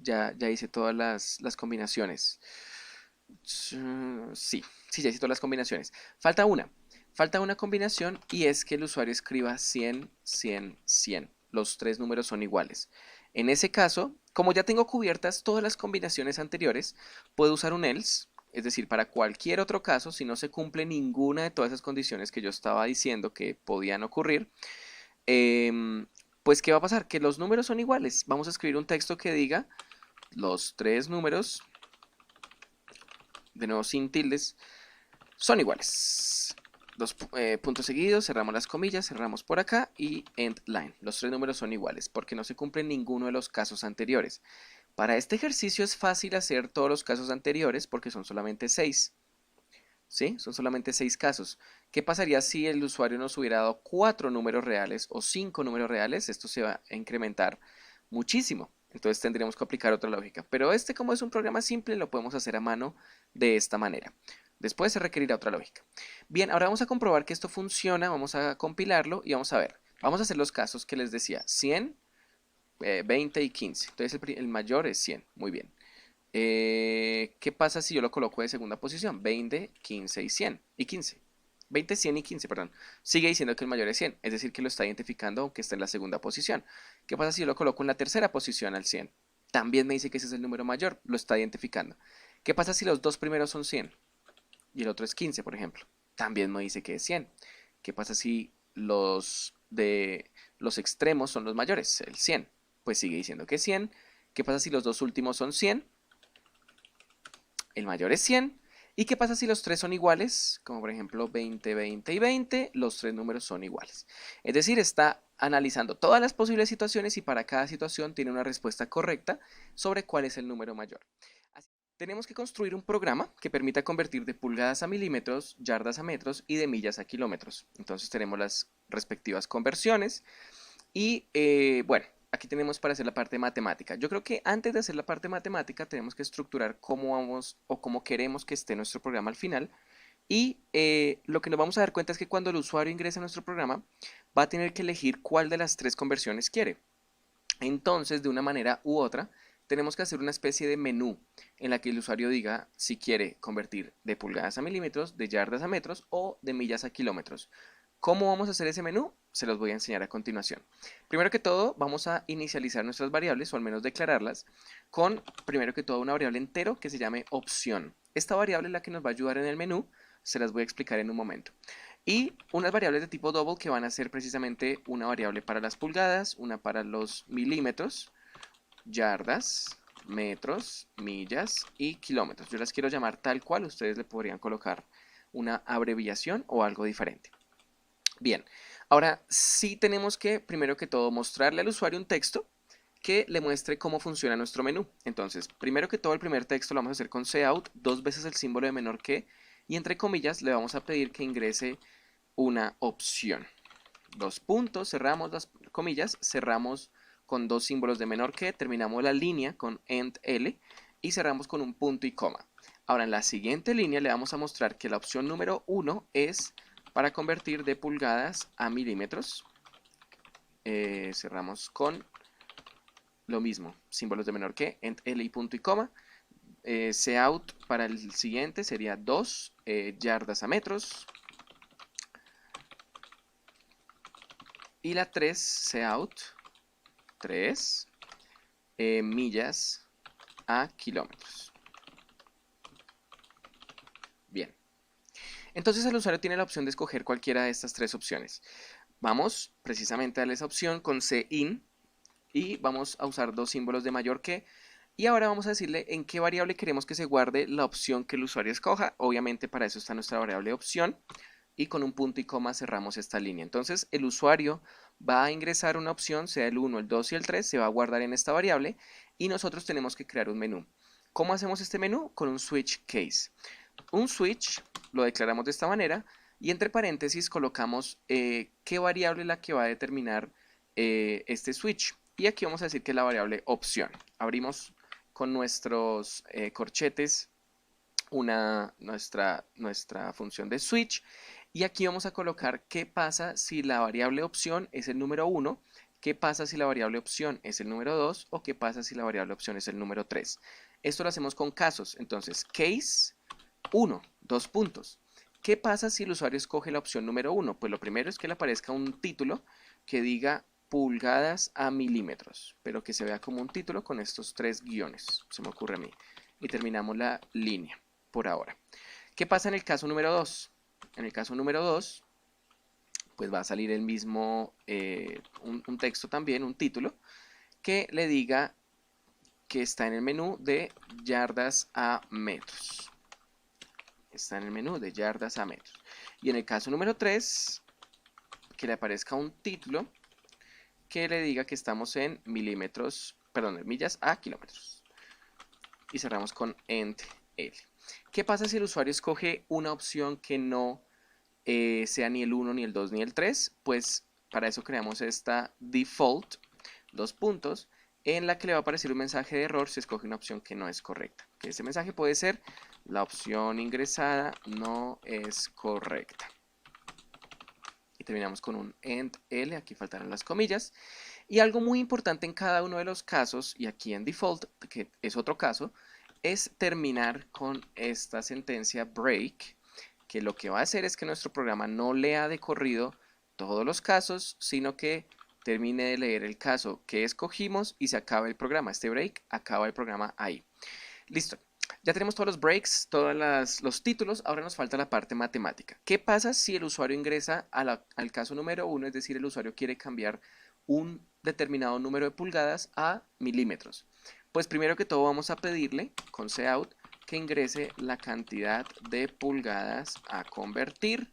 Ya hice todas las combinaciones. Sí, sí, ya hice todas las combinaciones. Falta una. Falta una combinación y es que el usuario escriba 100, 100, 100. Los tres números son iguales. En ese caso, como ya tengo cubiertas todas las combinaciones anteriores, puedo usar un else, es decir, para cualquier otro caso, si no se cumple ninguna de todas esas condiciones que yo estaba diciendo que podían ocurrir, em, pues ¿qué va a pasar? Que los números son iguales. Vamos a escribir un texto que diga los tres números, de nuevo sin tildes, son iguales. Dos puntos seguidos, cerramos las comillas, cerramos por acá y end line. Los tres números son iguales porque no se cumple ninguno de los casos anteriores. Para este ejercicio es fácil hacer todos los casos anteriores porque son solamente 6. ¿Sí? Son solamente 6 casos. ¿Qué pasaría si el usuario nos hubiera dado 4 números reales o 5 números reales? Esto se va a incrementar muchísimo. Entonces tendríamos que aplicar otra lógica. Pero este, como es un programa simple, lo podemos hacer a mano de esta manera. Después se requerirá otra lógica. Bien, ahora vamos a comprobar que esto funciona. Vamos a compilarlo y vamos a ver. Vamos a hacer los casos que les decía. 100, 20 y 15. Entonces el mayor es 100. Muy bien. ¿Qué pasa si yo lo coloco de segunda posición? 20, 15 y 100. Y 15. 20, 100 y 15, perdón. Sigue diciendo que el mayor es 100. Es decir, que lo está identificando aunque esté en la segunda posición. ¿Qué pasa si yo lo coloco en la tercera posición al 100? También me dice que ese es el número mayor. Lo está identificando. ¿Qué pasa si los dos primeros son 100? Y el otro es 15, por ejemplo. También me dice que es 100. ¿Qué pasa si los extremos son los mayores? El 100. Pues sigue diciendo que es 100. ¿Qué pasa si los dos últimos son 100? El mayor es 100. ¿Y qué pasa si los tres son iguales? Como por ejemplo 20, 20 y 20, los tres números son iguales. Es decir, está analizando todas las posibles situaciones y para cada situación tiene una respuesta correcta sobre cuál es el número mayor. Tenemos que construir un programa que permita convertir de pulgadas a milímetros, yardas a metros y de millas a kilómetros. Entonces tenemos las respectivas conversiones y bueno, aquí tenemos para hacer la parte matemática. Yo creo que antes de hacer la parte matemática tenemos que estructurar cómo vamos o cómo queremos que esté nuestro programa al final. Y lo que nos vamos a dar cuenta es que cuando el usuario ingresa a nuestro programa va a tener que elegir cuál de las tres conversiones quiere. Entonces, de una manera u otra, tenemos que hacer una especie de menú en la que el usuario diga si quiere convertir de pulgadas a milímetros, de yardas a metros o de millas a kilómetros. ¿Cómo vamos a hacer ese menú? Se los voy a enseñar a continuación. Primero que todo, vamos a inicializar nuestras variables, o al menos declararlas, con, primero que todo, una variable entero que se llame opción. Esta variable es la que nos va a ayudar en el menú, se las voy a explicar en un momento. Y unas variables de tipo double que van a ser precisamente una variable para las pulgadas, una para los milímetros, yardas, metros, millas y kilómetros. Yo las quiero llamar tal cual, ustedes le podrían colocar una abreviación o algo diferente. Bien, ahora sí tenemos que, primero que todo, mostrarle al usuario un texto que le muestre cómo funciona nuestro menú. Entonces, primero que todo, el primer texto lo vamos a hacer con cout, dos veces el símbolo de menor que, y entre comillas le vamos a pedir que ingrese una opción. Dos puntos, cerramos las comillas, cerramos con dos símbolos de menor que, terminamos la línea con end L y cerramos con un punto y coma. Ahora en la siguiente línea le vamos a mostrar que la opción número 1 es para convertir de pulgadas a milímetros. Cerramos con lo mismo, símbolos de menor que, end L y punto y coma. Cout para el siguiente sería 2 yardas a metros. Y la 3, cout, 3 millas a kilómetros. Bien. Entonces el usuario tiene la opción de escoger cualquiera de estas tres opciones. Vamos precisamente a darle esa opción con cin y vamos a usar dos símbolos de mayor que. Y ahora vamos a decirle en qué variable queremos que se guarde la opción que el usuario escoja. Obviamente para eso está nuestra variable opción. Y con un punto y coma cerramos esta línea. Entonces el usuario va a ingresar una opción, sea el 1, el 2 y el 3, se va a guardar en esta variable y nosotros tenemos que crear un menú. ¿Cómo hacemos este menú? Con un switch case. Un switch lo declaramos de esta manera y entre paréntesis colocamos qué variable es la que va a determinar este switch. Y aquí vamos a decir que es la variable opción. Abrimos con nuestros corchetes nuestra función de switch y aquí vamos a colocar qué pasa si la variable opción es el número 1, qué pasa si la variable opción es el número 2 o qué pasa si la variable opción es el número 3. Esto lo hacemos con casos, entonces case 1, dos puntos. ¿Qué pasa si el usuario escoge la opción número 1? Pues lo primero es que le aparezca un título que diga pulgadas a milímetros, pero que se vea como un título con estos tres guiones, se me ocurre a mí. Y terminamos la línea por ahora. ¿Qué pasa en el caso número 2? En el caso número 2, pues va a salir el mismo, un texto también, un título, que le diga que está en el menú de yardas a metros. Está en el menú de yardas a metros. Y en el caso número 3, que le aparezca un título que le diga que estamos en milímetros, perdón, en millas a kilómetros. Y cerramos con end L. ¿Qué pasa si el usuario escoge una opción que no sea ni el 1, ni el 2, ni el 3? Pues para eso creamos esta default, dos puntos, en la que le va a aparecer un mensaje de error si escoge una opción que no es correcta. Que ese mensaje puede ser: la opción ingresada no es correcta. Y terminamos con un end L, aquí faltaron las comillas. Y algo muy importante en cada uno de los casos, y aquí en default, que es otro caso, es terminar con esta sentencia break, que lo que va a hacer es que nuestro programa no lea de corrido todos los casos, sino que termine de leer el caso que escogimos y se acaba el programa. Este break acaba el programa ahí. Listo. Ya tenemos todos los breaks, todos los títulos, ahora nos falta la parte matemática. ¿Qué pasa si el usuario ingresa al caso número 1, es decir, el usuario quiere cambiar un determinado número de pulgadas a milímetros? Pues primero que todo vamos a pedirle con cout que ingrese la cantidad de pulgadas a convertir,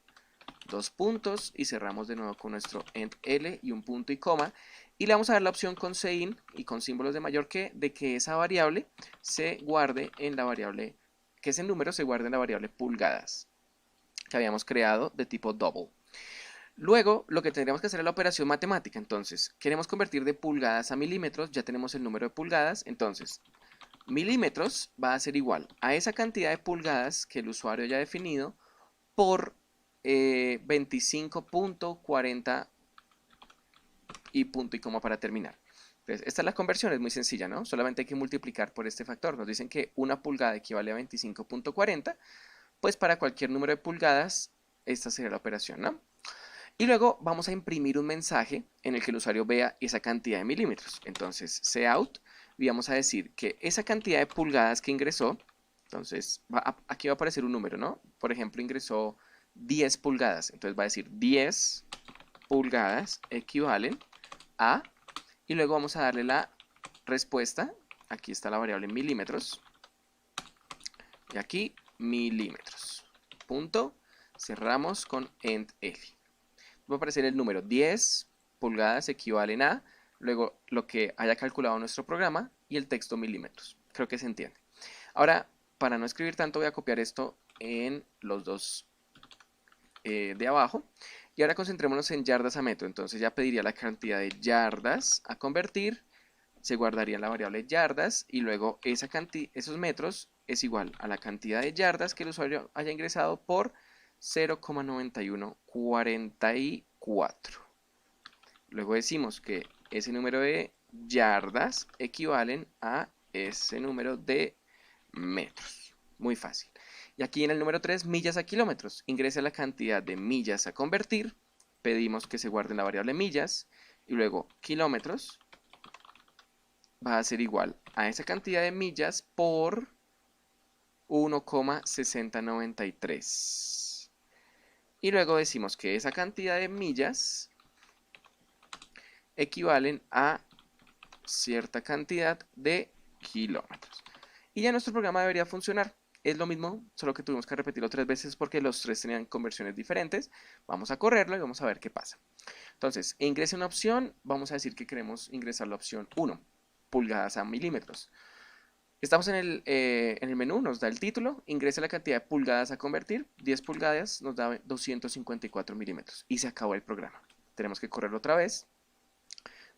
dos puntos y cerramos de nuevo con nuestro end L y un punto y coma. Y le vamos a dar la opción con cin y con símbolos de mayor que de que esa variable se guarde en la variable, que ese número se guarde en la variable pulgadas que habíamos creado de tipo double. Luego, lo que tendríamos que hacer es la operación matemática. Entonces, queremos convertir de pulgadas a milímetros, ya tenemos el número de pulgadas. Entonces, milímetros va a ser igual a esa cantidad de pulgadas que el usuario haya definido por 25.40 y punto y coma para terminar. Entonces, esta es la conversión, es muy sencilla, ¿no? Solamente hay que multiplicar por este factor. Nos dicen que una pulgada equivale a 25.40, pues para cualquier número de pulgadas, esta sería la operación, ¿no? Y luego vamos a imprimir un mensaje en el que el usuario vea esa cantidad de milímetros. Entonces, cout, y vamos a decir que esa cantidad de pulgadas que ingresó, entonces aquí va a aparecer un número, ¿no? Por ejemplo, ingresó 10 pulgadas. Entonces va a decir 10 pulgadas equivalen a, y luego vamos a darle la respuesta. Aquí está la variable milímetros. Y aquí milímetros. Punto. Cerramos con end L. Va a aparecer el número 10 pulgadas equivalen a, luego lo que haya calculado nuestro programa y el texto milímetros. Creo que se entiende. Ahora, para no escribir tanto, voy a copiar esto en los dos de abajo. Y ahora concentrémonos en yardas a metro. Entonces ya pediría la cantidad de yardas a convertir. Se guardaría la variable yardas y luego esos metros es igual a la cantidad de yardas que el usuario haya ingresado por 0,9144. Luego decimos que ese número de yardas equivalen a ese número de metros. Muy fácil. Y aquí en el número 3, millas a kilómetros. Ingresa la cantidad de millas a convertir. Pedimos que se guarde la variable millas. Y luego kilómetros va a ser igual a esa cantidad de millas por 1,6093. Y luego decimos que esa cantidad de millas equivalen a cierta cantidad de kilómetros. Y ya nuestro programa debería funcionar. Es lo mismo, solo que tuvimos que repetirlo 3 veces porque los 3 tenían conversiones diferentes. Vamos a correrlo y vamos a ver qué pasa. Entonces, ingrese una opción. Vamos a decir que queremos ingresar la opción 1, pulgadas a milímetros. Estamos en el menú, nos da el título, ingresa la cantidad de pulgadas a convertir, 10 pulgadas nos da 254 milímetros y se acabó el programa. Tenemos que correrlo otra vez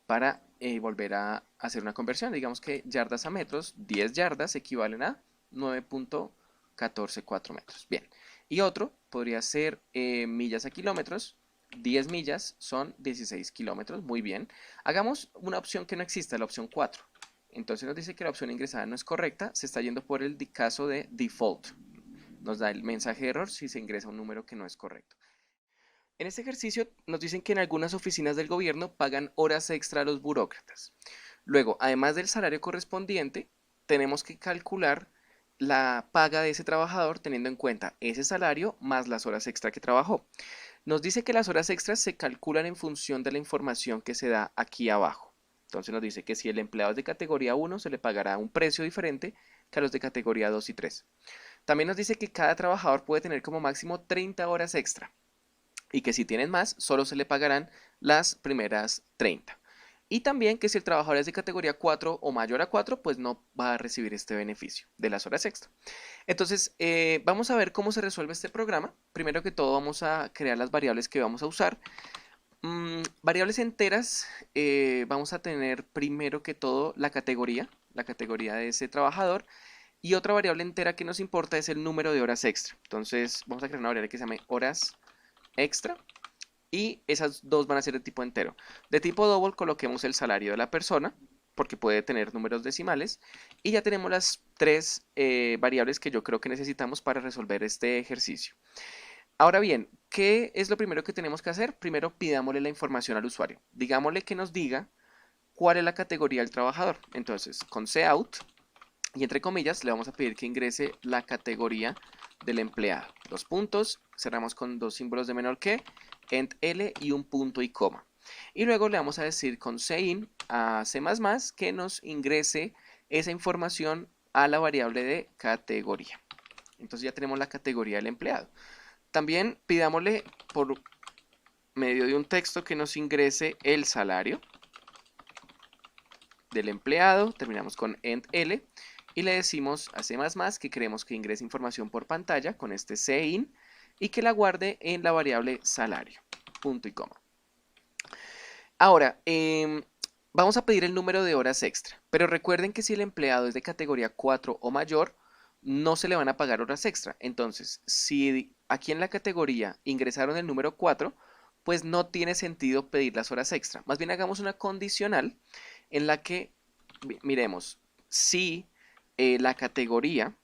para volver a hacer una conversión. Digamos que yardas a metros, 10 yardas equivalen a 9,144 metros. Bien, y otro podría ser millas a kilómetros. 10 millas son 16 kilómetros, muy bien. Hagamos una opción que no exista, la opción 4. Entonces nos dice que la opción ingresada no es correcta, se está yendo por el caso de default. Nos da el mensaje de error si se ingresa un número que no es correcto. En este ejercicio nos dicen que en algunas oficinas del gobierno pagan horas extra a los burócratas. Luego, además del salario correspondiente, tenemos que calcular la paga de ese trabajador teniendo en cuenta ese salario más las horas extra que trabajó. Nos dice que las horas extras se calculan en función de la información que se da aquí abajo. Entonces nos dice que si el empleado es de categoría 1 se le pagará un precio diferente que a los de categoría 2 y 3. También nos dice que cada trabajador puede tener como máximo 30 horas extra y que si tienen más solo se le pagarán las primeras 30. Y también que si el trabajador es de categoría 4 o mayor a 4, pues no va a recibir este beneficio de las horas extra. Entonces, vamos a ver cómo se resuelve este programa. Primero que todo vamos a crear las variables que vamos a usar. Variables enteras, vamos a tener primero que todo la categoría de ese trabajador. Y otra variable entera que nos importa es el número de horas extra. Entonces, vamos a crear una variable que se llame horas extra. Y esas dos van a ser de tipo entero. De tipo double coloquemos el salario de la persona, porque puede tener números decimales. Y ya tenemos las 3 variables que yo creo que necesitamos para resolver este ejercicio. Ahora bien, ¿qué es lo primero que tenemos que hacer? Primero pidámosle la información al usuario. Digámosle que nos diga cuál es la categoría del trabajador. Entonces, con cout y entre comillas le vamos a pedir que ingrese la categoría del empleado. Dos puntos, cerramos con dos símbolos de menor que, end L y un punto y coma. Y luego le vamos a decir con cin a C++ que nos ingrese esa información a la variable de categoría. Entonces ya tenemos la categoría del empleado. También pidámosle por medio de un texto que nos ingrese el salario del empleado. Terminamos con end L. Y le decimos a C++ que queremos que ingrese información por pantalla con este cin y que la guarde en la variable salario, punto y coma. Ahora, vamos a pedir el número de horas extra, pero recuerden que si el empleado es de categoría 4 o mayor, no se le van a pagar horas extra. Entonces, si aquí en la categoría ingresaron el número 4, pues no tiene sentido pedir las horas extra. Más bien hagamos una condicional en la que miremos si la categoría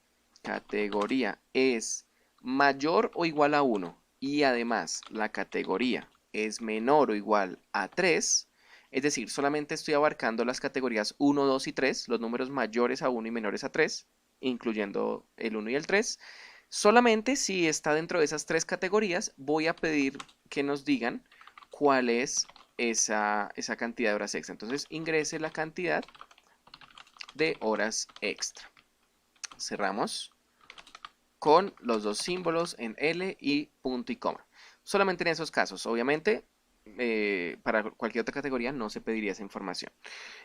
es mayor o igual a 1 y además la categoría es menor o igual a 3, es decir, solamente estoy abarcando las categorías 1, 2 y 3, los números mayores a 1 y menores a 3, incluyendo el 1 y el 3. Solamente si está dentro de esas tres categorías, voy a pedir que nos digan cuál es esa cantidad de horas extra. Entonces ingrese la cantidad de horas extra. Cerramos con los dos símbolos en L y punto y coma. Solamente en esos casos, obviamente, para cualquier otra categoría no se pediría esa información.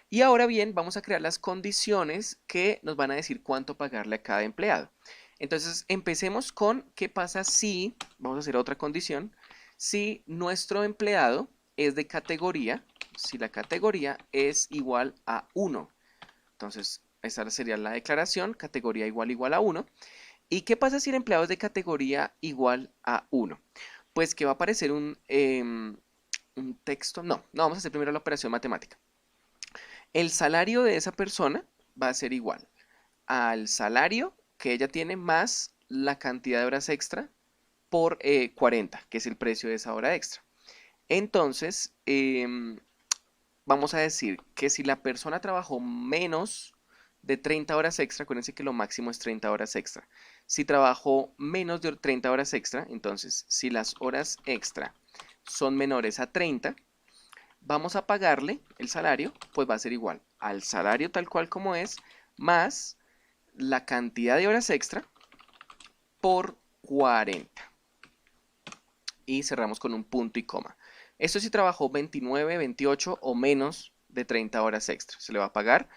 Y ahora bien, vamos a crear las condiciones que nos van a decir cuánto pagarle a cada empleado. Entonces, empecemos con qué pasa si, vamos a hacer otra condición, si nuestro empleado es de categoría, si la categoría es igual a 1. Entonces, esa sería la declaración, categoría igual a 1. ¿Y qué pasa si el empleado es de categoría igual a 1? Pues que va a aparecer un texto. No, vamos a hacer primero la operación matemática. El salario de esa persona va a ser igual al salario que ella tiene más la cantidad de horas extra por 40, que es el precio de esa hora extra. Entonces, vamos a decir que si la persona trabajó menos de 30 horas extra, acuérdense que lo máximo es 30 horas extra. Si trabajó menos de 30 horas extra, entonces si las horas extra son menores a 30, vamos a pagarle el salario, pues va a ser igual al salario tal cual como es, más la cantidad de horas extra por 40. Y cerramos con un punto y coma. Esto si trabajó 29, 28 o menos de 30 horas extra. Se le va a pagar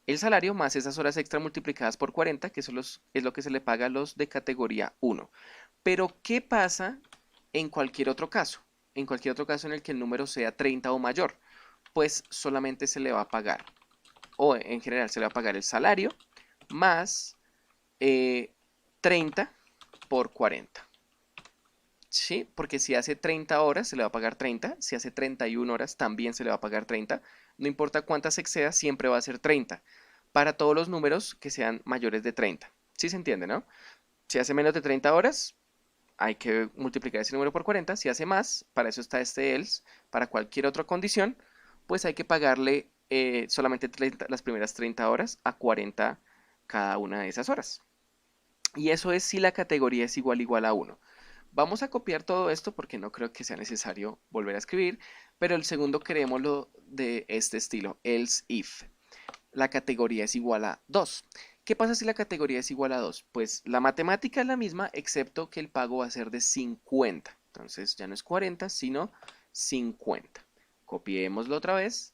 el salario más esas horas extra multiplicadas por 40, que eso es lo que se le paga a los de categoría 1. Pero, ¿qué pasa en cualquier otro caso? En cualquier otro caso en el que el número sea 30 o mayor, pues solamente se le va a pagar, o en general se le va a pagar el salario más 30 por 40. ¿Sí? Porque si hace 30 horas se le va a pagar 30, si hace 31 horas también se le va a pagar 30, no importa cuántas exceda, siempre va a ser 30, para todos los números que sean mayores de 30. ¿Sí se entiende, no? Si hace menos de 30 horas, hay que multiplicar ese número por 40, si hace más, para eso está este else, para cualquier otra condición, pues hay que pagarle solamente las primeras 30 horas a 40 cada una de esas horas. Y eso es si la categoría es igual a 1. Vamos a copiar todo esto porque no creo que sea necesario volver a escribir, pero el segundo querémoslo de este estilo, else if. La categoría es igual a 2. ¿Qué pasa si la categoría es igual a 2? Pues la matemática es la misma, excepto que el pago va a ser de 50. Entonces ya no es 40, sino 50. Copiémoslo otra vez.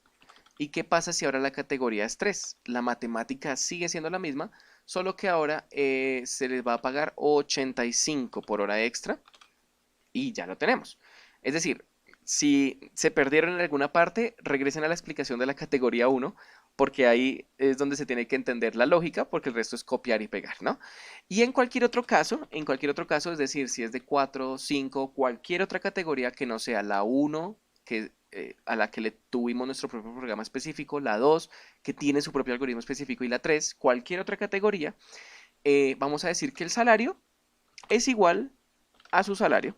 ¿Y qué pasa si ahora la categoría es 3? La matemática sigue siendo la misma, solo que ahora se les va a pagar 85 por hora extra y ya lo tenemos. Es decir, si se perdieron en alguna parte, regresen a la explicación de la categoría 1, porque ahí es donde se tiene que entender la lógica, porque el resto es copiar y pegar, ¿no? Y en cualquier otro caso, es decir, si es de 4, 5, cualquier otra categoría que no sea la 1, a la que le tuvimos nuestro propio programa específico, la 2, que tiene su propio algoritmo específico, y la 3, cualquier otra categoría, vamos a decir que el salario es igual a su salario.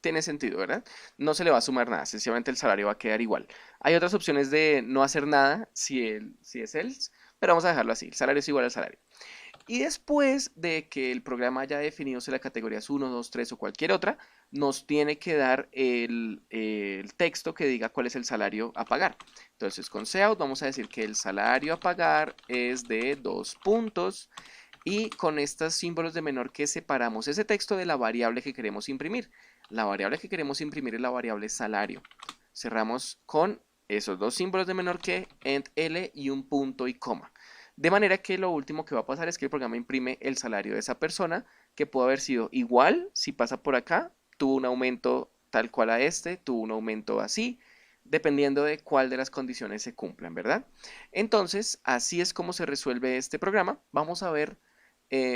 Tiene sentido, ¿verdad? No se le va a sumar nada, sencillamente el salario va a quedar igual. Hay otras opciones de no hacer nada si es else, pero vamos a dejarlo así, el salario es igual al salario. Y después de que el programa haya definido si la categoría es 1, 2, 3 o cualquier otra, nos tiene que dar el texto que diga cuál es el salario a pagar. Entonces con cout vamos a decir que el salario a pagar es de 2 puntos y con estos símbolos de menor que separamos ese texto de la variable que queremos imprimir. La variable que queremos imprimir es la variable salario. Cerramos con esos dos símbolos de menor que, end L y un punto y coma. De manera que lo último que va a pasar es que el programa imprime el salario de esa persona, que puede haber sido igual si pasa por acá, tuvo un aumento tal cual a este, tuvo un aumento así, dependiendo de cuál de las condiciones se cumplan, ¿verdad? Entonces, así es como se resuelve este programa. Vamos a ver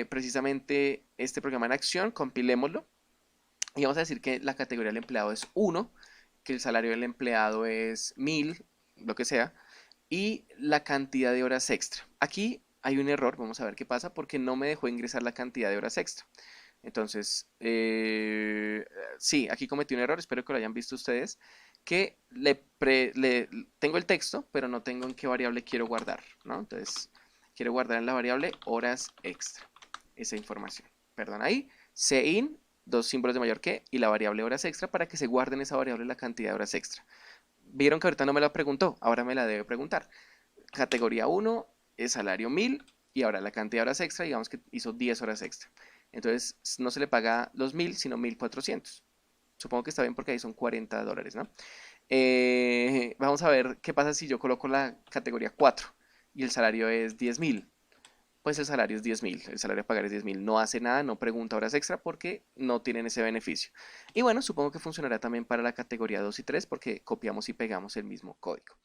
precisamente este programa en acción, compilémoslo y vamos a decir que la categoría del empleado es 1, que el salario del empleado es 1000, lo que sea, y la cantidad de horas extra. Aquí hay un error, vamos a ver qué pasa, porque no me dejó ingresar la cantidad de horas extra. Entonces, sí, aquí cometí un error, espero que lo hayan visto ustedes, que tengo el texto, pero no tengo en qué variable quiero guardar, ¿no? Entonces, quiero guardar en la variable horas extra, esa información. Perdón, ahí, cin, dos símbolos de mayor que, y la variable horas extra para que se guarde en esa variable la cantidad de horas extra. Vieron que ahorita no me la preguntó, ahora me la debe preguntar. Categoría 1 es salario 1000 y ahora la cantidad de horas extra, digamos que hizo 10 horas extra. Entonces no se le paga los 1000, sino 1400. Supongo que está bien porque ahí son $40, ¿no? Vamos a ver qué pasa si yo coloco la categoría 4 y el salario es 10.000. Pues el salario es 10.000, el salario a pagar es 10.000. No hace nada, no pregunta horas extra porque no tienen ese beneficio. Y bueno, supongo que funcionará también para la categoría 2 y 3 porque copiamos y pegamos el mismo código.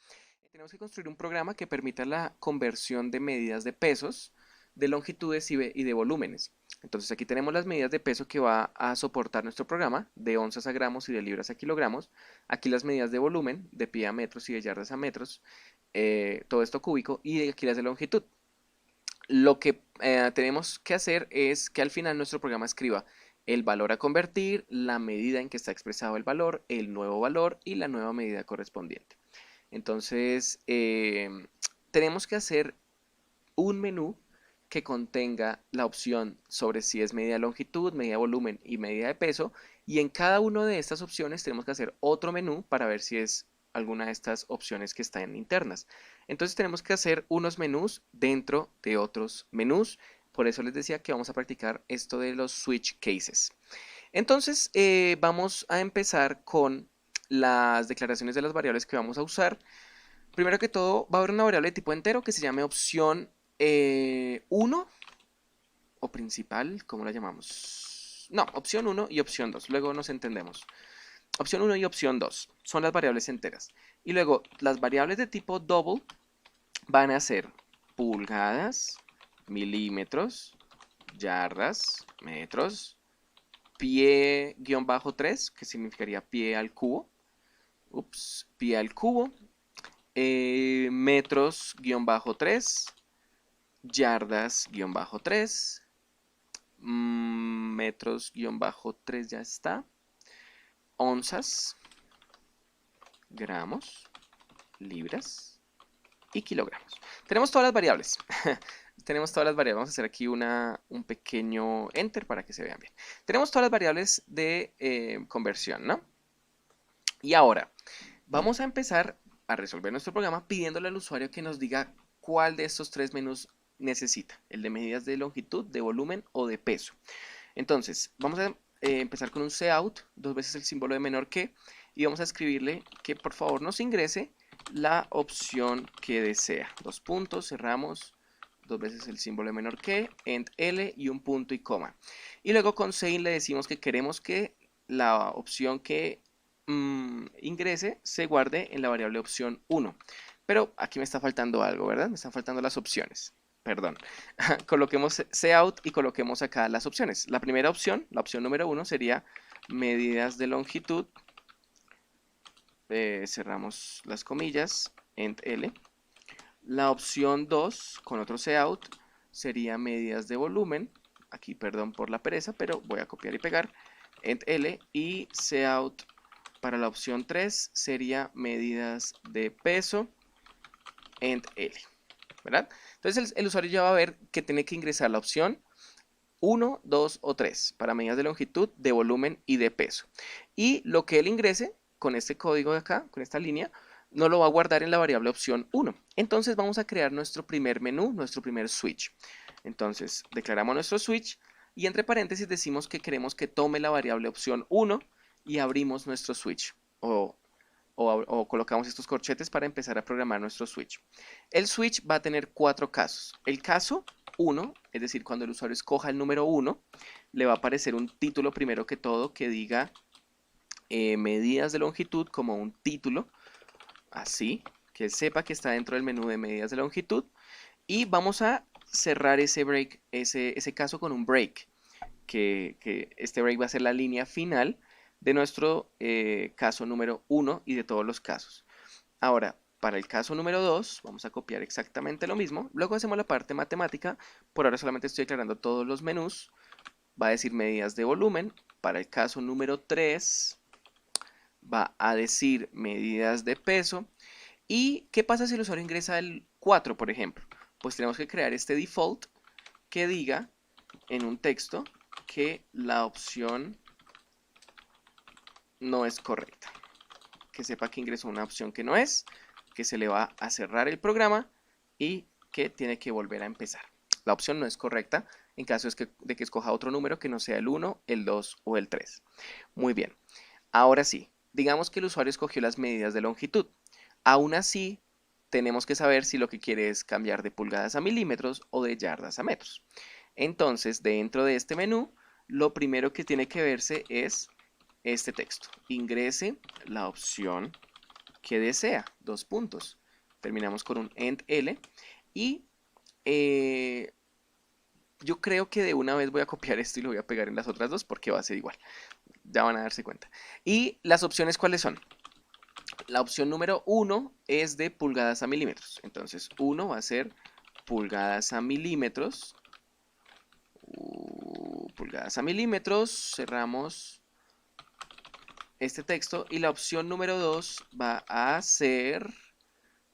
Tenemos que construir un programa que permita la conversión de medidas de pesos, de longitudes y de volúmenes. Entonces aquí tenemos las medidas de peso que va a soportar nuestro programa, de onzas a gramos y de libras a kilogramos. Aquí las medidas de volumen, de pie a metros y de yardas a metros, todo esto cúbico, y aquí las de longitud. Lo que tenemos que hacer es que al final nuestro programa escriba el valor a convertir, la medida en que está expresado el valor, el nuevo valor y la nueva medida correspondiente. Entonces, tenemos que hacer un menú que contenga la opción sobre si es medida de longitud, medida de volumen y medida de peso. Y en cada una de estas opciones tenemos que hacer otro menú para ver si es alguna de estas opciones que están internas. Entonces tenemos que hacer unos menús dentro de otros menús. Por eso les decía que vamos a practicar esto de los switch cases. Entonces vamos a empezar con las declaraciones de las variables que vamos a usar. Primero que todo, va a haber una variable de tipo entero que se llame opción 1 o principal, ¿cómo la llamamos? No, opción 1 y opción 2, luego nos entendemos. Opción 1 y opción 2 son las variables enteras. Y luego las variables de tipo double van a ser pulgadas, milímetros, yardas, metros, pie-3, que significaría pie al cubo. Pie al cubo. Metros-3, yardas-3, metros-3 ya está, onzas, gramos, libras y kilogramos. Tenemos todas las variables. Tenemos todas las variables. Vamos a hacer aquí un pequeño enter para que se vean bien. Tenemos todas las variables de conversión, ¿no? Y ahora vamos a empezar a resolver nuestro programa pidiéndole al usuario que nos diga cuál de estos tres menús necesita, el de medidas de longitud, de volumen o de peso. Entonces, vamos a empezar con un cout, dos veces el símbolo de menor que, y vamos a escribirle que por favor nos ingrese la opción que desea. Dos puntos, cerramos, dos veces el símbolo de menor que, end L y un punto y coma. Y luego con sein le decimos que queremos que la opción que ingrese se guarde en la variable opción 1. Pero aquí me está faltando algo, ¿verdad? Me están faltando las opciones. Perdón. Coloquemos cout y coloquemos acá las opciones. La primera opción, la opción número 1, sería medidas de longitud. Cerramos las comillas, end L. La opción 2, con otro cout, sería medidas de volumen. Aquí, perdón por la pereza, pero voy a copiar y pegar. End L y cout para la opción 3 sería medidas de peso, end L, ¿verdad? Entonces el usuario ya va a ver que tiene que ingresar la opción 1, 2 o 3 para medidas de longitud, de volumen y de peso. Y lo que él ingrese con este código de acá, con esta línea, no lo va a guardar en la variable opción 1. Entonces vamos a crear nuestro primer menú, nuestro primer switch. Entonces declaramos nuestro switch y entre paréntesis decimos que queremos que tome la variable opción 1 y abrimos nuestro switch o colocamos estos corchetes para empezar a programar nuestro switch. El switch va a tener 4 casos. El caso 1, es decir, cuando el usuario escoja el número 1, le va a aparecer un título primero que todo que diga medidas de longitud como un título, así, que él sepa que está dentro del menú de medidas de longitud. Y vamos a cerrar ese break, ese caso con un break, que este break va a ser la línea final de nuestro caso número 1 y de todos los casos. Ahora, para el caso número 2, vamos a copiar exactamente lo mismo. Luego hacemos la parte matemática. Por ahora solamente estoy declarando todos los menús. Va a decir medidas de volumen, para el caso número 3 va a decir medidas de peso. ¿Y qué pasa si el usuario ingresa el 4, por ejemplo? Pues tenemos que crear este default que diga en un texto que la opción no es correcta. Que sepa que ingresó una opción que no es, que se le va a cerrar el programa y que tiene que volver a empezar. La opción no es correcta en caso de que escoja otro número que no sea el 1, el 2 o el 3. Muy bien. Ahora sí, digamos que el usuario escogió las medidas de longitud. Aún así, tenemos que saber si lo que quiere es cambiar de pulgadas a milímetros o de yardas a metros. Entonces, dentro de este menú, lo primero que tiene que verse es este texto. Ingrese la opción que desea. Dos puntos. Terminamos con un end L. Y yo creo que de una vez voy a copiar esto y lo voy a pegar en las otras dos porque va a ser igual. Ya van a darse cuenta. ¿Y las opciones cuáles son? La opción número 1 es de pulgadas a milímetros. Entonces 1 va a ser pulgadas a milímetros. Pulgadas a milímetros. Cerramos este texto. Y la opción número 2 va a ser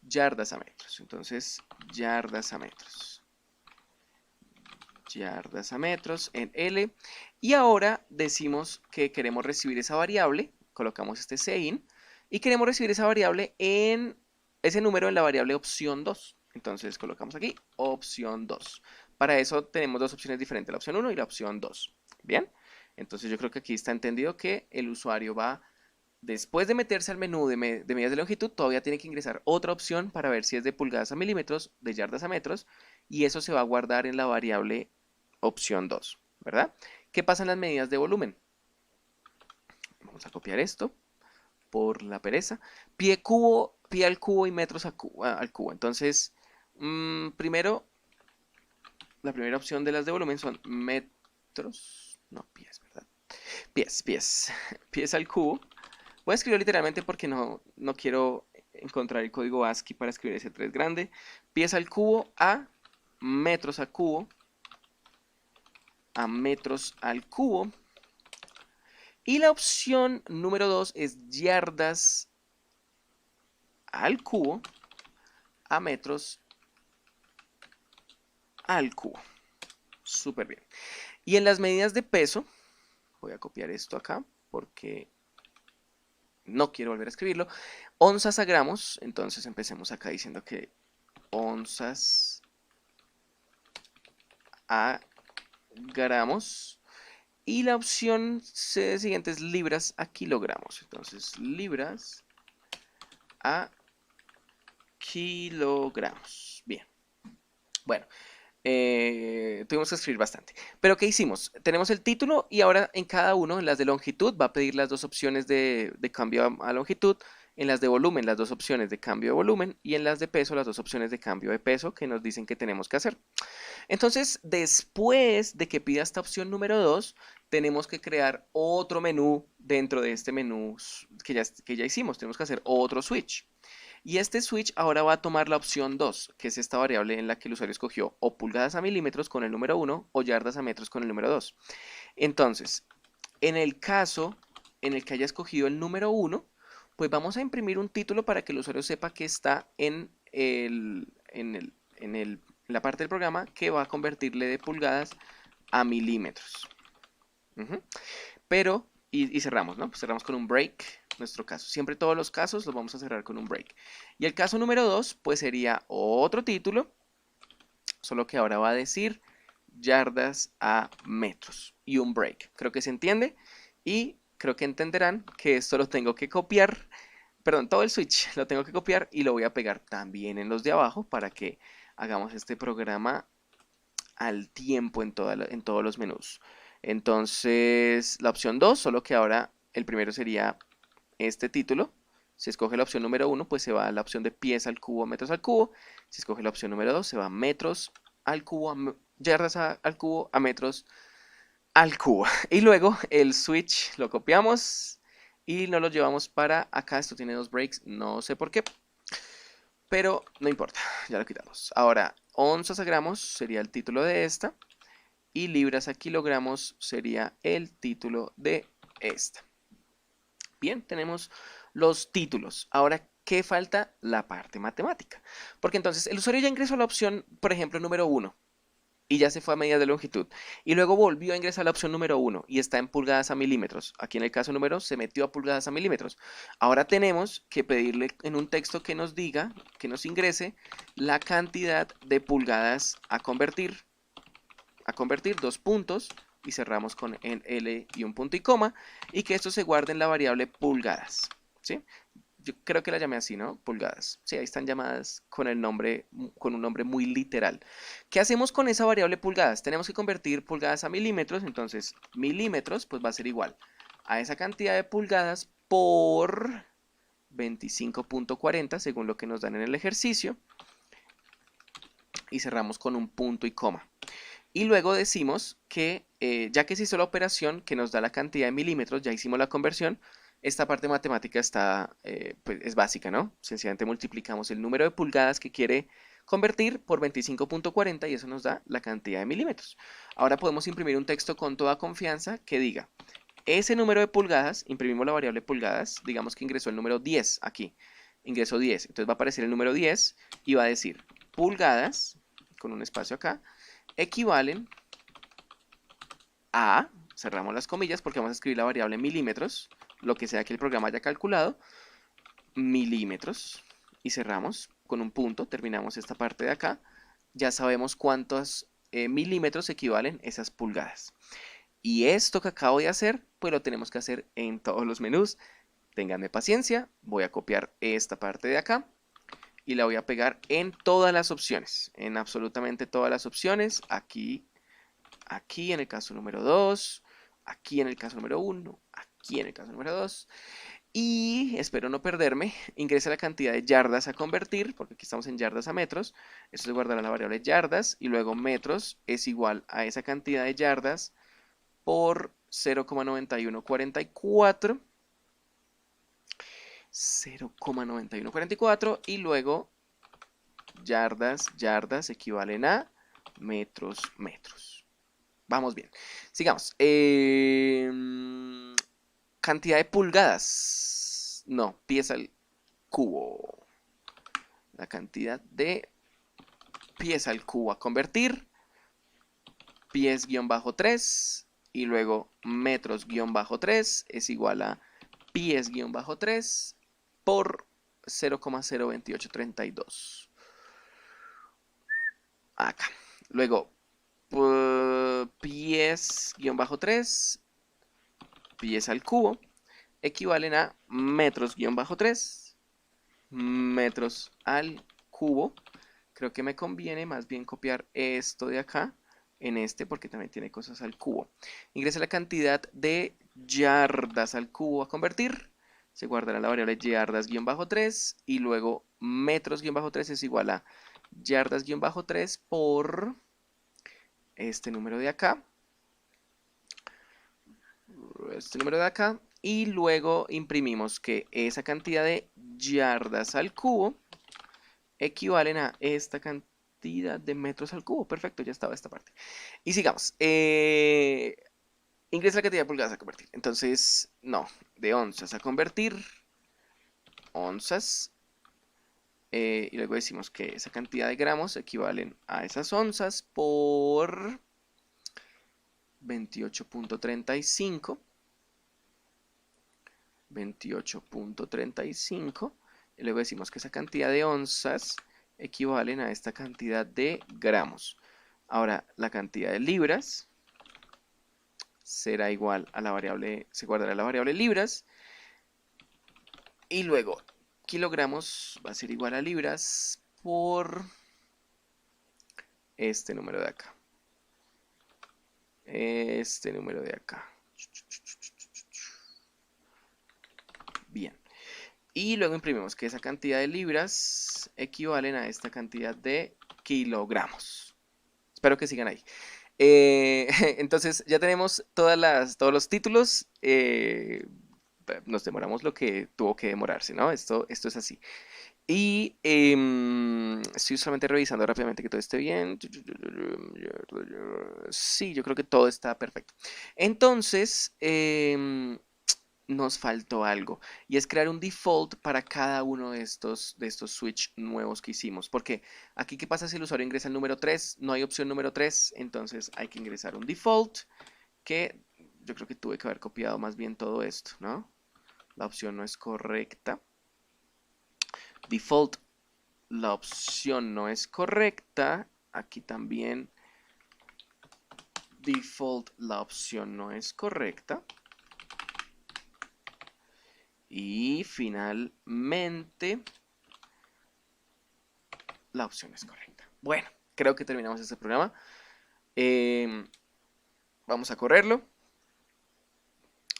yardas a metros. Entonces yardas a metros. Yardas a metros en L. Y ahora decimos que queremos recibir esa variable. Colocamos este sein. Y queremos recibir esa variable en ese número en la variable opción 2. Entonces colocamos aquí opción 2. Para eso tenemos dos opciones diferentes, la opción 1 y la opción 2. Bien, entonces yo creo que aquí está entendido que el usuario va, después de meterse al menú de medidas de longitud, todavía tiene que ingresar otra opción para ver si es de pulgadas a milímetros, de yardas a metros, y eso se va a guardar en la variable opción 2, ¿verdad? ¿Qué pasa en las medidas de volumen? Vamos a copiar esto por la pereza. Pie cubo, pie al cubo y metros al cubo. Entonces, primero, la primera opción de las de volumen son metros, no pies, ¿verdad? Pies, pies al cubo. Voy a escribir literalmente porque no quiero encontrar el código ASCII para escribir ese 3 grande. Pies al cubo a metros al cubo, a metros al cubo. Y la opción número 2 es yardas al cubo a metros al cubo. Súper bien. Y en las medidas de peso, voy a copiar esto acá porque no quiero volver a escribirlo. Onzas a gramos, entonces empecemos acá diciendo que onzas a gramos. Y la opción siguiente es libras a kilogramos. Entonces, libras a kilogramos. Bien. Bueno, tuvimos que escribir bastante. Pero ¿qué hicimos? Tenemos el título y ahora en cada uno, en las de longitud, va a pedir las dos opciones de cambio a longitud. En las de volumen, las dos opciones de cambio de volumen. Y en las de peso, las dos opciones de cambio de peso que nos dicen que tenemos que hacer. Entonces, después de que pida esta opción número 2, tenemos que crear otro menú dentro de este menú que ya hicimos. Tenemos que hacer otro switch. Y este switch ahora va a tomar la opción 2, que es esta variable en la que el usuario escogió o pulgadas a milímetros con el número 1 o yardas a metros con el número 2. Entonces, en el caso en el que haya escogido el número 1, pues vamos a imprimir un título para que el usuario sepa que está en la parte del programa que va a convertirle de pulgadas a milímetros. Pero, y cerramos, ¿no? Pues cerramos con un break, nuestro caso. Siempre todos los casos los vamos a cerrar con un break. Y el caso número 2, pues sería otro título, solo que ahora va a decir yardas a metros y un break. Creo que se entiende y creo que entenderán que esto lo tengo que copiar, perdón, todo el switch lo tengo que copiar y lo voy a pegar también en los de abajo para que hagamos este programa al tiempo en todos los menús. Entonces, la opción 2, solo que ahora el primero sería este título. Si escoge la opción número 1, pues se va a la opción de pies al cubo, metros al cubo. Si escoge la opción número 2, se va a metros al cubo, yardas al cubo, a metros al cubo. Y luego el switch lo copiamos y nos lo llevamos para acá. Esto tiene dos breaks, no sé por qué, pero no importa, ya lo quitamos. Ahora, onzas a gramos sería el título de esta. y libras a kilogramos sería el título de esta. Bien, tenemos los títulos. Ahora, ¿qué falta? La parte matemática. Porque entonces el usuario ya ingresó la opción, por ejemplo, número 1 y ya se fue a medidas de longitud. Y luego volvió a ingresar la opción número 1 y está en pulgadas a milímetros. Aquí en el caso número se metió a pulgadas a milímetros. Ahora tenemos que pedirle en un texto que nos diga, que nos ingrese la cantidad de pulgadas a convertir, dos puntos, y cerramos con en L y un punto y coma, y que esto se guarde en la variable pulgadas, ¿sí? Yo creo que la llamé así, ¿no? Pulgadas. Sí, ahí están llamadas con el nombre, con un nombre muy literal. ¿Qué hacemos con esa variable pulgadas? Tenemos que convertir pulgadas a milímetros, entonces milímetros pues va a ser igual a esa cantidad de pulgadas por 25.40 según lo que nos dan en el ejercicio, y cerramos con un punto y coma. Y luego decimos que ya que se hizo la operación que nos da la cantidad de milímetros, ya hicimos la conversión, esta parte matemática está, pues es básica, ¿no? Sencillamente multiplicamos el número de pulgadas que quiere convertir por 25.40 y eso nos da la cantidad de milímetros. Ahora podemos imprimir un texto con toda confianza que diga, ese número de pulgadas, imprimimos la variable pulgadas, digamos que ingresó el número 10 aquí, ingresó 10, entonces va a aparecer el número 10 y va a decir pulgadas, con un espacio acá, equivalen a, cerramos las comillas porque vamos a escribir la variable milímetros, lo que sea que el programa haya calculado, milímetros, y cerramos con un punto, terminamos esta parte de acá, ya sabemos cuántos milímetros equivalen esas pulgadas. Y esto que acabo de hacer, pues lo tenemos que hacer en todos los menús. Ténganme paciencia, voy a copiar esta parte de acá y la voy a pegar en todas las opciones, en absolutamente todas las opciones, aquí, aquí en el caso número 2, aquí en el caso número 1, aquí en el caso número 2, y espero no perderme, ingrese la cantidad de yardas a convertir, porque aquí estamos en yardas a metros, esto se guardará en la variable yardas, y luego metros es igual a esa cantidad de yardas por 0,9144, 0,9144, y luego yardas equivalen a metros. Vamos bien. Sigamos. Cantidad de pulgadas. No, pies al cubo. La cantidad de pies al cubo a convertir. Pies-3 y luego metros-3 es igual a pies-3 por 0,02832. Acá. Luego, pies-3, pies al cubo, equivalen a metros-3, metros al cubo. Creo que me conviene más bien copiar esto de acá en este porque también tiene cosas al cubo. Ingresa la cantidad de yardas al cubo a convertir. Se guardará la variable yardas-3 y luego metros-3 es igual a yardas-3 por este número de acá. Este número de acá. Y luego imprimimos que esa cantidad de yardas al cubo equivalen a esta cantidad de metros al cubo. Perfecto, ya estaba esta parte. Y sigamos. Ingresa la cantidad de pulgadas a convertir. Entonces, no, de onzas a convertir. Onzas. Y luego decimos que esa cantidad de gramos equivalen a esas onzas por 28.35. 28.35. Y luego decimos que esa cantidad de onzas equivalen a esta cantidad de gramos. Ahora, la cantidad de libras será igual a la variable, se guardará la variable libras. Y luego, kilogramos va a ser igual a libras por este número de acá. Este número de acá. Bien. Y luego imprimimos que esa cantidad de libras equivalen a esta cantidad de kilogramos. Espero que sigan ahí. Entonces ya tenemos todos los títulos. Nos demoramos lo que tuvo que demorarse, ¿no? Esto es así. Y estoy solamente revisando rápidamente que todo esté bien. Sí, yo creo que todo está perfecto. Entonces, nos faltó algo y es crear un default para cada uno de estos switch nuevos que hicimos. Porque aquí, ¿qué pasa si el usuario ingresa el número 3? No hay opción número 3, entonces hay que ingresar un default que yo creo que tuve que haber copiado más bien todo esto, ¿no? La opción no es correcta. Default, la opción no es correcta. Aquí también default, la opción no es correcta. Y finalmente, la opción es correcta. Bueno, creo que terminamos este programa. Em, Vamos a correrlo.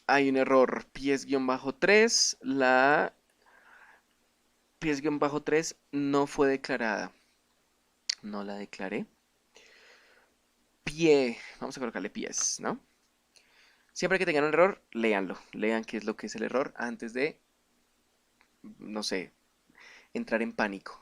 Hay un error pies-3. La pies-3 no fue declarada. No la declaré. Pie. Vamos a colocarle pies, ¿no? Siempre que tengan un error, léanlo. Lean qué es lo que es el error antes de, no sé, entrar en pánico.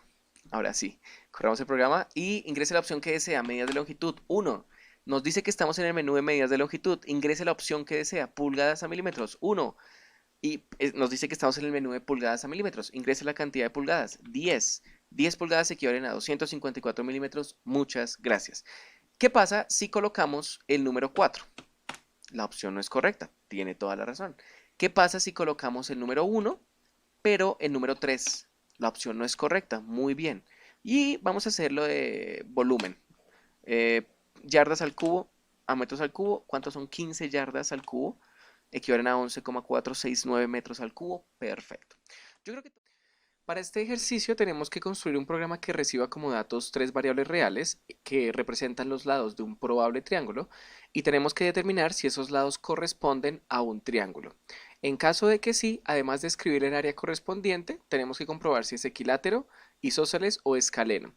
Ahora sí, corramos el programa y ingrese la opción que desea, medidas de longitud 1. Nos dice que estamos en el menú de medidas de longitud. Ingrese la opción que desea, pulgadas a milímetros 1. Y nos dice que estamos en el menú de pulgadas a milímetros. Ingrese la cantidad de pulgadas, 10. 10 pulgadas equivalen a 254 milímetros. Muchas gracias. ¿Qué pasa si colocamos el número 4? La opción no es correcta. Tiene toda la razón. ¿Qué pasa si colocamos el número 1, pero el número 3? La opción no es correcta. Muy bien. Y vamos a hacerlo de volumen. Eh, Yardas al cubo a metros al cubo. ¿Cuántos son 15 yardas al cubo? Equivalen a 11,469 metros al cubo. Perfecto. Yo creo que para este ejercicio tenemos que construir un programa que reciba como datos tres variables reales que representan los lados de un probable triángulo y tenemos que determinar si esos lados corresponden a un triángulo. En caso de que sí, además de escribir el área correspondiente, tenemos que comprobar si es equilátero, isósceles o escaleno.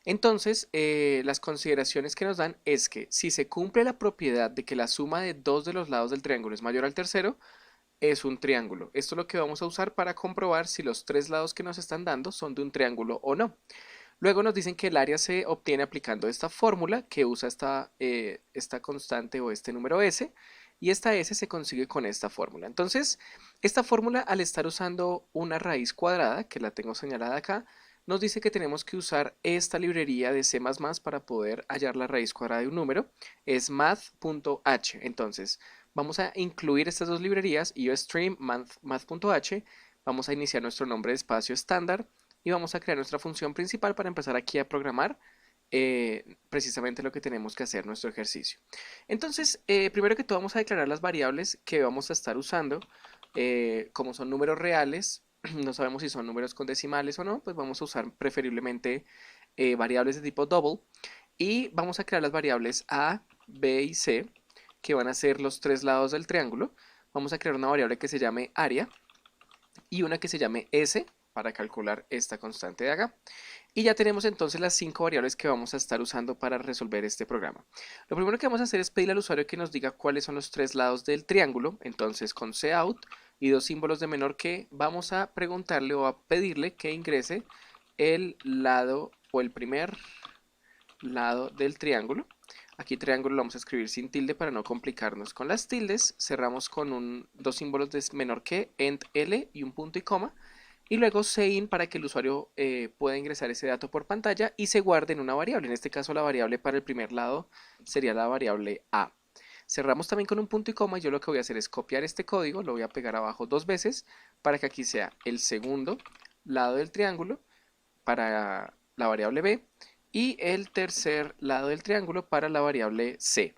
Entonces, las consideraciones que nos dan es que si se cumple la propiedad de que la suma de dos de los lados del triángulo es mayor al tercero, es un triángulo. Esto es lo que vamos a usar para comprobar si los tres lados que nos están dando son de un triángulo o no. Luego nos dicen que el área se obtiene aplicando esta fórmula que usa esta constante o este número S, y esta S se consigue con esta fórmula. Entonces, esta fórmula, al estar usando una raíz cuadrada, que la tengo señalada acá, nos dice que tenemos que usar esta librería de C++ para poder hallar la raíz cuadrada de un número. Es math.h. Entonces, vamos a incluir estas dos librerías, iostream, math.h. Vamos a iniciar nuestro nombre de espacio estándar y vamos a crear nuestra función principal para empezar aquí a programar precisamente lo que tenemos que hacer, nuestro ejercicio. Entonces, primero que todo vamos a declarar las variables que vamos a estar usando. Como son números reales, no sabemos si son números con decimales o no, pues vamos a usar preferiblemente variables de tipo double. Y vamos a crear las variables A, B y C, que van a ser los tres lados del triángulo. Vamos a crear una variable que se llame área y una que se llame S para calcular esta constante de acá. Y ya tenemos entonces las 5 variables que vamos a estar usando para resolver este programa. Lo primero que vamos a hacer es pedirle al usuario que nos diga cuáles son los tres lados del triángulo. Entonces con cout y dos símbolos de menor que, vamos a preguntarle o a pedirle que ingrese el lado o el primer lado del triángulo. Aquí triángulo lo vamos a escribir sin tilde para no complicarnos con las tildes. Cerramos con dos símbolos de menor que, end L y un punto y coma. Y luego sein para que el usuario pueda ingresar ese dato por pantalla y se guarde en una variable. En este caso la variable para el primer lado sería la variable A. Cerramos también con un punto y coma y yo lo que voy a hacer es copiar este código, lo voy a pegar abajo dos veces para que aquí sea el segundo lado del triángulo para la variable B y el tercer lado del triángulo para la variable C.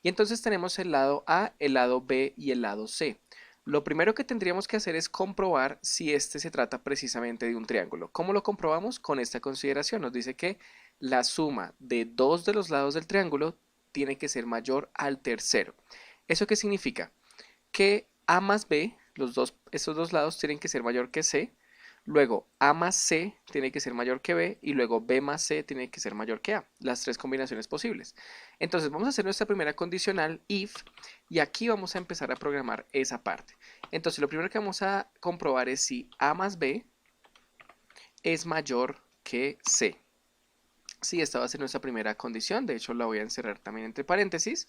Y entonces tenemos el lado A, el lado B y el lado C. Lo primero que tendríamos que hacer es comprobar si este se trata precisamente de un triángulo. ¿Cómo lo comprobamos? Con esta consideración. Nos dice que la suma de dos de los lados del triángulo tiene que ser mayor al tercero. ¿Eso qué significa? Que A más B, estos dos lados tienen que ser mayor que C. Luego A más C tiene que ser mayor que B y luego B más C tiene que ser mayor que A, las tres combinaciones posibles. Entonces vamos a hacer nuestra primera condicional if y aquí vamos a empezar a programar esa parte. Entonces lo primero que vamos a comprobar es si A más B es mayor que C. Sí, esta va a ser nuestra primera condición, de hecho la voy a encerrar también entre paréntesis.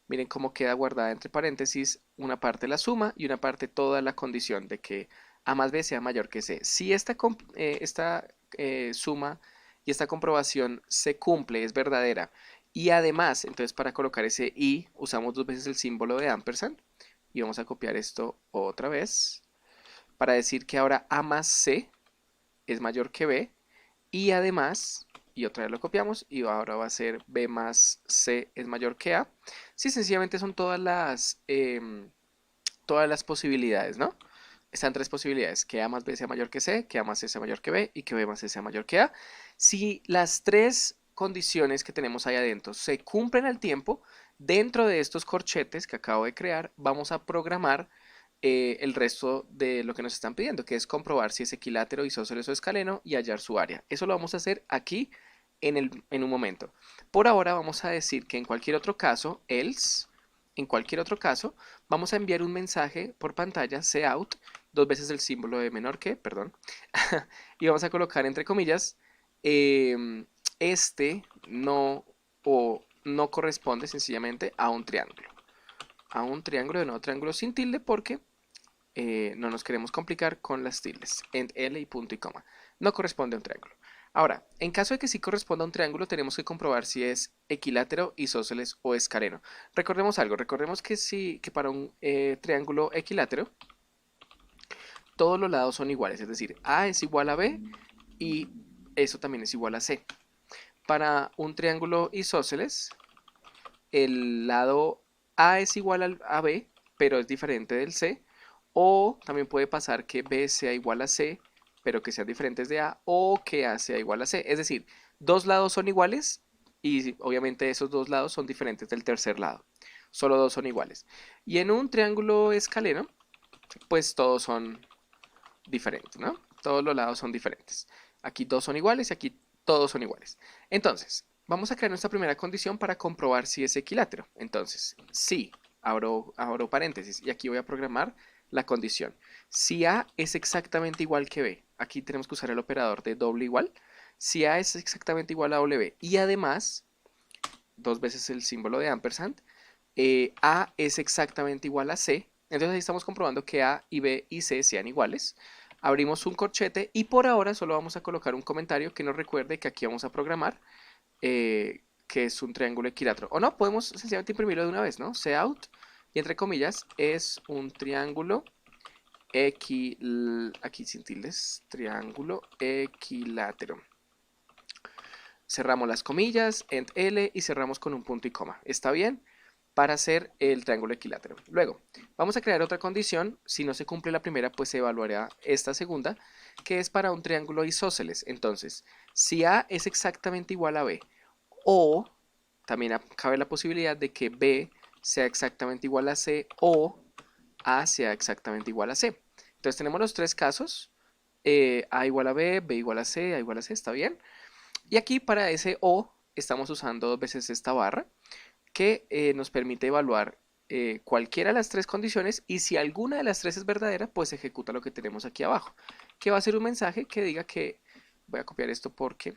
Miren cómo queda guardada entre paréntesis una parte la suma y una parte toda la condición de que A más B sea mayor que C. Si esta suma y esta comprobación se cumple, es verdadera, y además, entonces para colocar ese y usamos dos veces el símbolo de ampersand y vamos a copiar esto otra vez para decir que ahora A más C es mayor que B y además, y otra vez lo copiamos, y ahora va a ser B más C es mayor que A. Sí, sencillamente son todas las posibilidades, ¿no? Están tres posibilidades, que A más B sea mayor que C, que A más C sea mayor que B y que B más C sea mayor que A. Si las tres condiciones que tenemos ahí adentro se cumplen al tiempo, dentro de estos corchetes que acabo de crear, vamos a programar el resto de lo que nos están pidiendo, que es comprobar si es equilátero, isósceles o escaleno y hallar su área. Eso lo vamos a hacer aquí en un momento. Por ahora vamos a decir que en cualquier otro caso, else, en cualquier otro caso, vamos a enviar un mensaje por pantalla, cout, dos veces el símbolo de menor que, perdón, y vamos a colocar entre comillas, este no o no corresponde sencillamente a un triángulo. A un triángulo, de nuevo triángulo sin tilde porque no nos queremos complicar con las tildes, end L y punto y coma. No corresponde a un triángulo. Ahora, en caso de que sí corresponda a un triángulo, tenemos que comprobar si es equilátero, isósceles o escaleno. Recordemos algo, recordemos que para un triángulo equilátero, todos los lados son iguales, es decir, A es igual a B y eso también es igual a C. Para un triángulo isósceles, el lado A es igual a B, pero es diferente del C, o también puede pasar que B sea igual a C, pero que sean diferentes de A, o que A sea igual a C. Es decir, dos lados son iguales y obviamente esos dos lados son diferentes del tercer lado. Solo dos son iguales. Y en un triángulo escaleno, pues todos son diferentes, ¿no? Todos los lados son diferentes. Aquí dos son iguales y aquí todos son iguales. Entonces, vamos a crear nuestra primera condición para comprobar si es equilátero. Entonces, si, abro paréntesis y aquí voy a programar la condición. Si A es exactamente igual que B, aquí tenemos que usar el operador de doble igual. Si A es exactamente igual a W y además, dos veces el símbolo de ampersand, A es exactamente igual a C, entonces ahí estamos comprobando que A y B y C sean iguales. Abrimos un corchete y por ahora solo vamos a colocar un comentario que nos recuerde que aquí vamos a programar que es un triángulo equilátero. O no, podemos sencillamente imprimirlo de una vez, ¿no? Cout y entre comillas es un triángulo aquí sin tildes, triángulo equilátero. Cerramos las comillas, end L y cerramos con un punto y coma. ¿Está bien? Para hacer el triángulo equilátero. Luego, vamos a crear otra condición. Si no se cumple la primera, pues se evaluará esta segunda, que es para un triángulo isósceles. Entonces, si A es exactamente igual a B, o también cabe la posibilidad de que B sea exactamente igual a C, o A sea exactamente igual a C. Entonces tenemos los tres casos, A igual a B, B igual a C, A igual a C, ¿está bien? Y aquí para ese O estamos usando dos veces esta barra que nos permite evaluar cualquiera de las tres condiciones y si alguna de las tres es verdadera, pues ejecuta lo que tenemos aquí abajo, que va a ser un mensaje que diga que, voy a copiar esto porque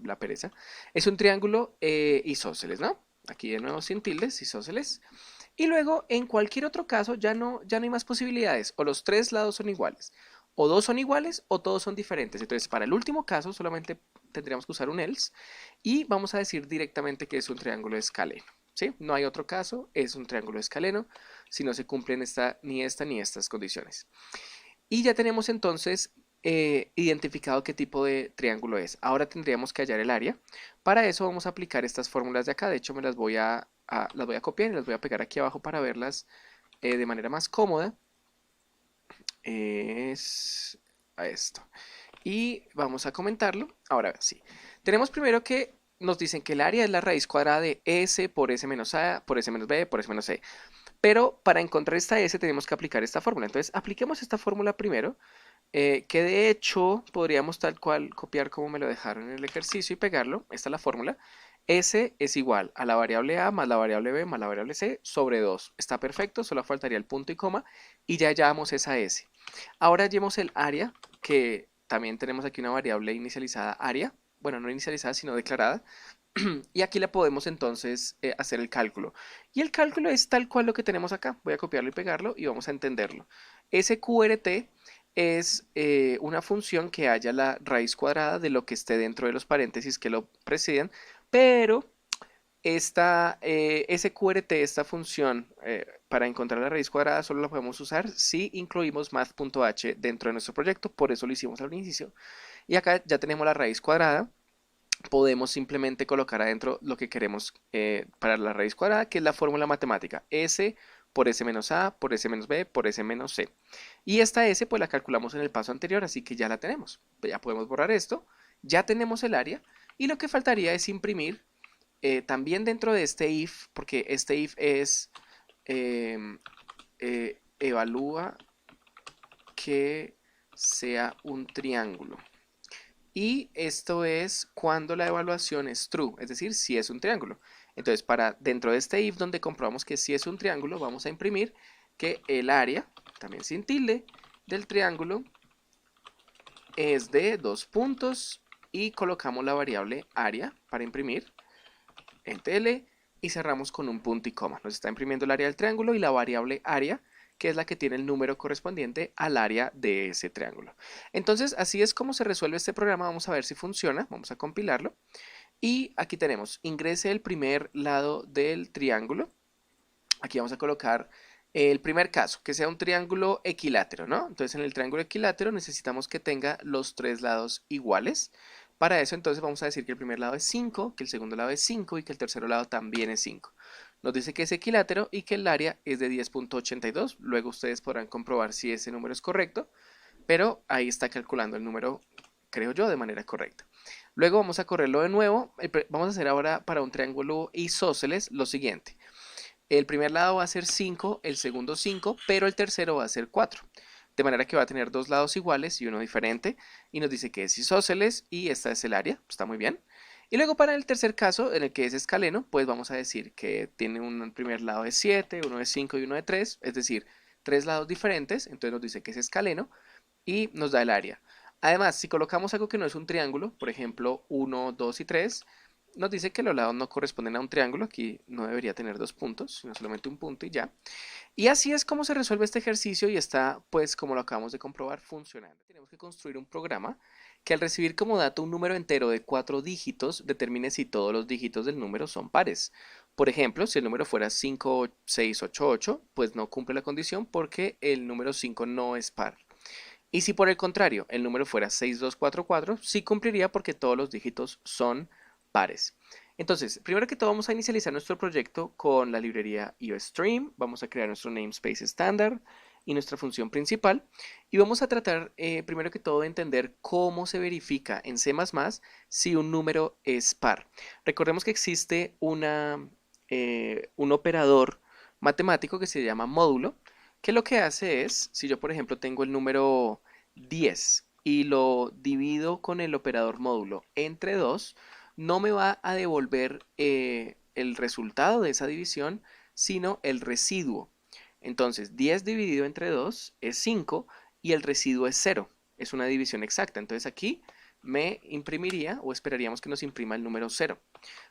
la pereza, es un triángulo isósceles, ¿no? Aquí de nuevo sin tildes, isósceles. Y luego en cualquier otro caso ya no hay más posibilidades, o los tres lados son iguales, o dos son iguales o todos son diferentes. Entonces para el último caso solamente tendríamos que usar un else y vamos a decir directamente que es un triángulo escaleno. ¿Sí? No hay otro caso, es un triángulo escaleno si no se cumplen ni estas condiciones. Y ya tenemos entonces identificado qué tipo de triángulo es. Ahora tendríamos que hallar el área. Para eso vamos a aplicar estas fórmulas de acá. De hecho me las voy las voy a copiar y las voy a pegar aquí abajo para verlas de manera más cómoda. Es a esto. Y vamos a comentarlo. Ahora sí. Tenemos primero que nos dicen que el área es la raíz cuadrada de S por S menos A, por S menos B, por S menos C. Pero para encontrar esta S tenemos que aplicar esta fórmula. Entonces apliquemos esta fórmula primero, que de hecho podríamos tal cual copiar como me lo dejaron en el ejercicio y pegarlo. Esta es la fórmula. S es igual a la variable A más la variable B más la variable C sobre 2. Está perfecto, solo faltaría el punto y coma y ya hallamos esa S. Ahora hallemos el área, que también tenemos aquí una variable inicializada área, bueno, no inicializada, sino declarada, y aquí le podemos entonces hacer el cálculo. Y el cálculo es tal cual lo que tenemos acá. Voy a copiarlo y pegarlo y vamos a entenderlo. SQRT es una función que halla la raíz cuadrada de lo que esté dentro de los paréntesis que lo preceden, pero esta SQRT, esta función para encontrar la raíz cuadrada, solo la podemos usar si incluimos math.h dentro de nuestro proyecto, por eso lo hicimos al inicio. Y acá ya tenemos la raíz cuadrada, podemos simplemente colocar adentro lo que queremos para la raíz cuadrada, que es la fórmula matemática, S por S menos A, por S menos B, por S menos C. Y esta S pues la calculamos en el paso anterior, así que ya la tenemos. Ya podemos borrar esto, ya tenemos el área, y lo que faltaría es imprimir también dentro de este if, porque este if es evalúa que sea un triángulo. Y esto es cuando la evaluación es true, es decir, si es un triángulo. Entonces, para dentro de este if donde comprobamos que si es un triángulo, vamos a imprimir que el área, también sin tilde, del triángulo es de 2 puntos y colocamos la variable área para imprimir en TL y cerramos con un punto y coma. Nos está imprimiendo el área del triángulo y la variable área, que es la que tiene el número correspondiente al área de ese triángulo. Entonces, así es como se resuelve este programa. Vamos a ver si funciona. Vamos a compilarlo. Y aquí tenemos, ingrese el primer lado del triángulo. Aquí vamos a colocar el primer caso, que sea un triángulo equilátero, ¿no? Entonces, en el triángulo equilátero necesitamos que tenga los tres lados iguales. Para eso, entonces, vamos a decir que el primer lado es 5, que el segundo lado es 5 y que el tercer lado también es 5. Nos dice que es equilátero y que el área es de 10.82. Luego ustedes podrán comprobar si ese número es correcto, pero ahí está calculando el número, creo yo, de manera correcta. Luego vamos a correrlo de nuevo. Vamos a hacer ahora para un triángulo isósceles lo siguiente. El primer lado va a ser 5, el segundo 5, pero el tercero va a ser 4. De manera que va a tener dos lados iguales y uno diferente. Y nos dice que es isósceles y esta es el área. Está muy bien. Y luego para el tercer caso, en el que es escaleno, pues vamos a decir que tiene un primer lado de 7, uno de 5 y uno de 3. Es decir, tres lados diferentes. Entonces nos dice que es escaleno y nos da el área. Además, si colocamos algo que no es un triángulo, por ejemplo 1, 2 y 3, nos dice que los lados no corresponden a un triángulo. Aquí no debería tener dos puntos, sino solamente un punto y ya. Y así es como se resuelve este ejercicio y está, pues como lo acabamos de comprobar, funcionando. Tenemos que construir un programa que al recibir como dato un número entero de 4 dígitos, determine si todos los dígitos del número son pares. Por ejemplo, si el número fuera 5, 6, 8, 8, pues no cumple la condición porque el número 5 no es par. Y si por el contrario el número fuera 6244, sí cumpliría porque todos los dígitos son pares. Entonces, primero que todo vamos a inicializar nuestro proyecto con la librería IOStream, vamos a crear nuestro namespace estándar y nuestra función principal y vamos a tratar primero que todo de entender cómo se verifica en C++ si un número es par. Recordemos que existe un operador matemático que se llama módulo, que lo que hace es, si yo por ejemplo tengo el número 10 y lo divido con el operador módulo entre 2, no me va a devolver el resultado de esa división, sino el residuo. Entonces, 10 dividido entre 2 es 5 y el residuo es 0. Es una división exacta. Entonces aquí me imprimiría o esperaríamos que nos imprima el número 0.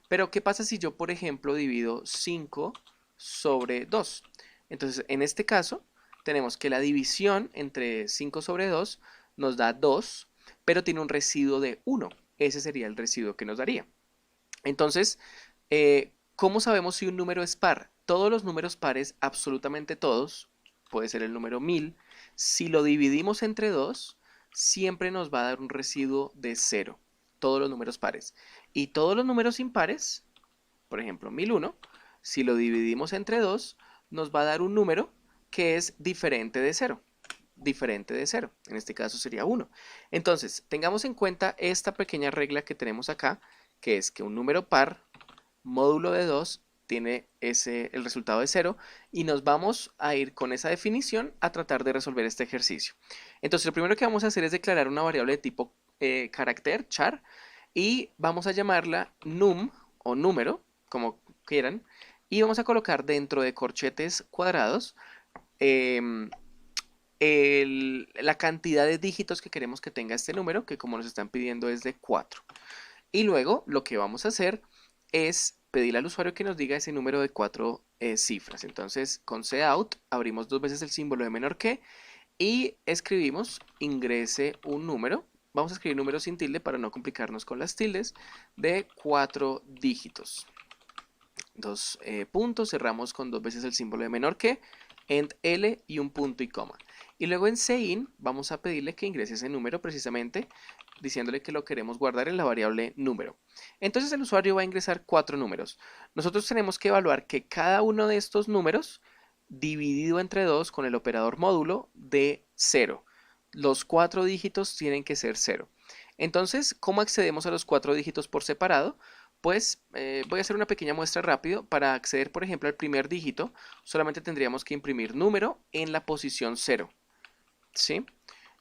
Pero ¿qué pasa si yo, por ejemplo, divido 5 sobre 2? Entonces, en este caso, tenemos que la división entre 5 sobre 2 nos da 2, pero tiene un residuo de 1. Ese sería el residuo que nos daría. Entonces, ¿cómo sabemos si un número es par? Todos los números pares, absolutamente todos, puede ser el número 1000, si lo dividimos entre 2, siempre nos va a dar un residuo de 0. Todos los números pares. Y todos los números impares, por ejemplo 1001, si lo dividimos entre 2, nos va a dar un número que es diferente de 0. Diferente de 0. En este caso sería 1. Entonces, tengamos en cuenta esta pequeña regla que tenemos acá, que es que un número par módulo de 2 tiene el resultado de 0 y nos vamos a ir con esa definición a tratar de resolver este ejercicio. Entonces lo primero que vamos a hacer es declarar una variable de tipo carácter, char, y vamos a llamarla num o número, como quieran, y vamos a colocar dentro de corchetes cuadrados em, la cantidad de dígitos que queremos que tenga este número, que como nos están pidiendo es de 4. Y luego lo que vamos a hacer es pedirle al usuario que nos diga ese número de 4 cifras. Entonces con cout abrimos dos veces el símbolo de menor que y escribimos ingrese un número. Vamos a escribir números sin tilde para no complicarnos con las tildes, de 4 dígitos. Dos puntos, cerramos con dos veces el símbolo de menor que, end L y un punto y coma. Y luego en cin vamos a pedirle que ingrese ese número precisamente, diciéndole que lo queremos guardar en la variable número. Entonces el usuario va a ingresar 4 números. Nosotros tenemos que evaluar que cada uno de estos números dividido entre 2 con el operador módulo de 0. Los 4 dígitos tienen que ser 0. Entonces, ¿cómo accedemos a los 4 dígitos por separado? Pues voy a hacer una pequeña muestra rápido. Para acceder, por ejemplo, al primer dígito, solamente tendríamos que imprimir número en la posición 0. ¿Sí?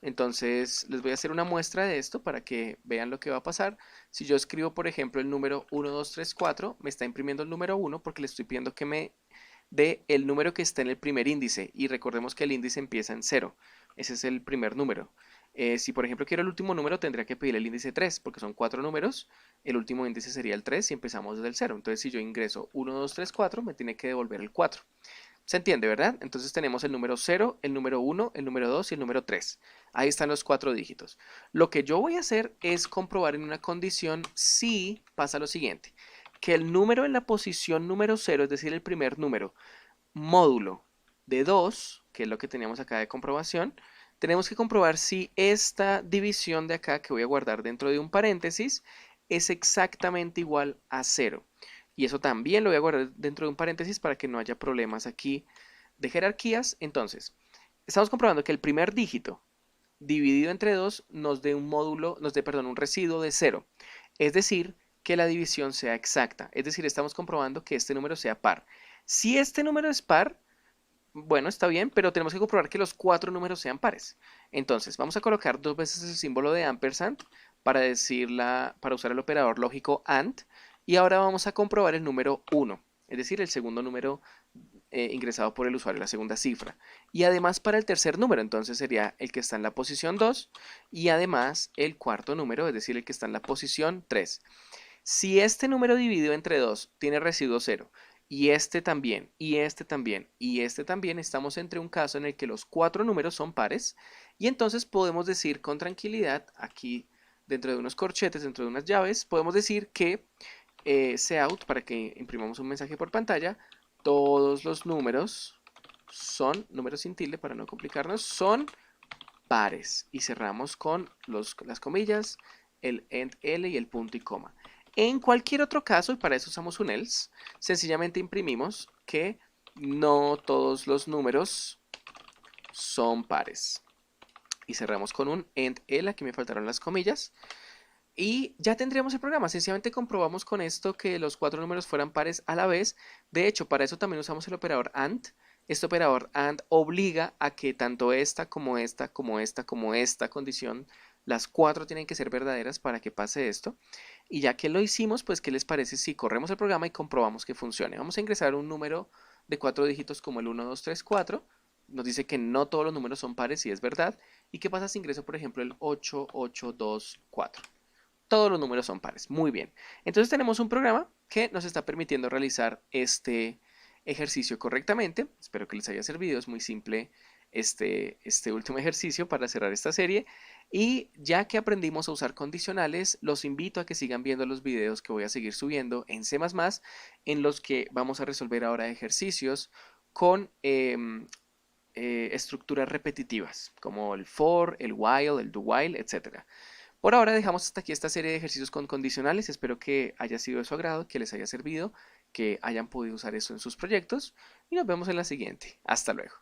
Entonces, les voy a hacer una muestra de esto para que vean lo que va a pasar. Si yo escribo, por ejemplo, el número 1, 2, 3, 4, me está imprimiendo el número 1 porque le estoy pidiendo que me dé el número que está en el primer índice. Y recordemos que el índice empieza en 0. Ese es el primer número. Si por ejemplo quiero el último número, tendría que pedir el índice 3, porque son 4 números. El último índice sería el 3 y empezamos desde el 0. Entonces si yo ingreso 1, 2, 3, 4, me tiene que devolver el 4. ¿Se entiende, verdad? Entonces tenemos el número 0, el número 1, el número 2 y el número 3. Ahí están los 4 dígitos. Lo que yo voy a hacer es comprobar en una condición si pasa lo siguiente. Que el número en la posición número 0, es decir, el primer número, módulo de 2, que es lo que teníamos acá de comprobación, tenemos que comprobar si esta división de acá que voy a guardar dentro de un paréntesis es exactamente igual a 0. Y eso también lo voy a guardar dentro de un paréntesis para que no haya problemas aquí de jerarquías. Entonces, estamos comprobando que el primer dígito dividido entre 2 nos dé un módulo, un residuo de 0. Es decir, que la división sea exacta. Es decir, estamos comprobando que este número sea par. Si este número es par, bueno, está bien, pero tenemos que comprobar que los 4 números sean pares. Entonces, vamos a colocar dos veces el símbolo de ampersand para usar el operador lógico AND. Y ahora vamos a comprobar el número 1, es decir, el segundo número ingresado por el usuario, la segunda cifra. Y además para el tercer número, entonces sería el que está en la posición 2 y además el cuarto número, es decir, el que está en la posición 3. Si este número dividido entre 2 tiene residuo 0 y este también, y este también, y este también, estamos entre un caso en el que los 4 números son pares y entonces podemos decir con tranquilidad, aquí dentro de unos corchetes, dentro de unas llaves, podemos decir que cout, para que imprimamos un mensaje por pantalla, todos los números son, números sin tilde para no complicarnos, son pares. Y cerramos con las comillas, el end L y el punto y coma. En cualquier otro caso, y para eso usamos un else, sencillamente imprimimos que no todos los números son pares. Y cerramos con un end L, aquí me faltaron las comillas. Y ya tendríamos el programa. Sencillamente comprobamos con esto que los 4 números fueran pares a la vez. De hecho, para eso también usamos el operador AND. Este operador AND obliga a que tanto esta como esta, como esta, como esta condición, las 4 tienen que ser verdaderas para que pase esto. Y ya que lo hicimos, pues ¿qué les parece si corremos el programa y comprobamos que funcione? Vamos a ingresar un número de 4 dígitos como el 1, 2, 3, 4. Nos dice que no todos los números son pares y es verdad. ¿Y qué pasa si ingreso, por ejemplo, el 8, 8, 2, 4? Todos los números son pares. Muy bien. Entonces tenemos un programa que nos está permitiendo realizar este ejercicio correctamente. Espero que les haya servido. Es muy simple este último ejercicio para cerrar esta serie. Y ya que aprendimos a usar condicionales, los invito a que sigan viendo los videos que voy a seguir subiendo en C++, en los que vamos a resolver ahora ejercicios con estructuras repetitivas, como el for, el while, el do while, etc. Por ahora dejamos hasta aquí esta serie de ejercicios con condicionales. Espero que haya sido de su agrado, que les haya servido, que hayan podido usar eso en sus proyectos y nos vemos en la siguiente. Hasta luego.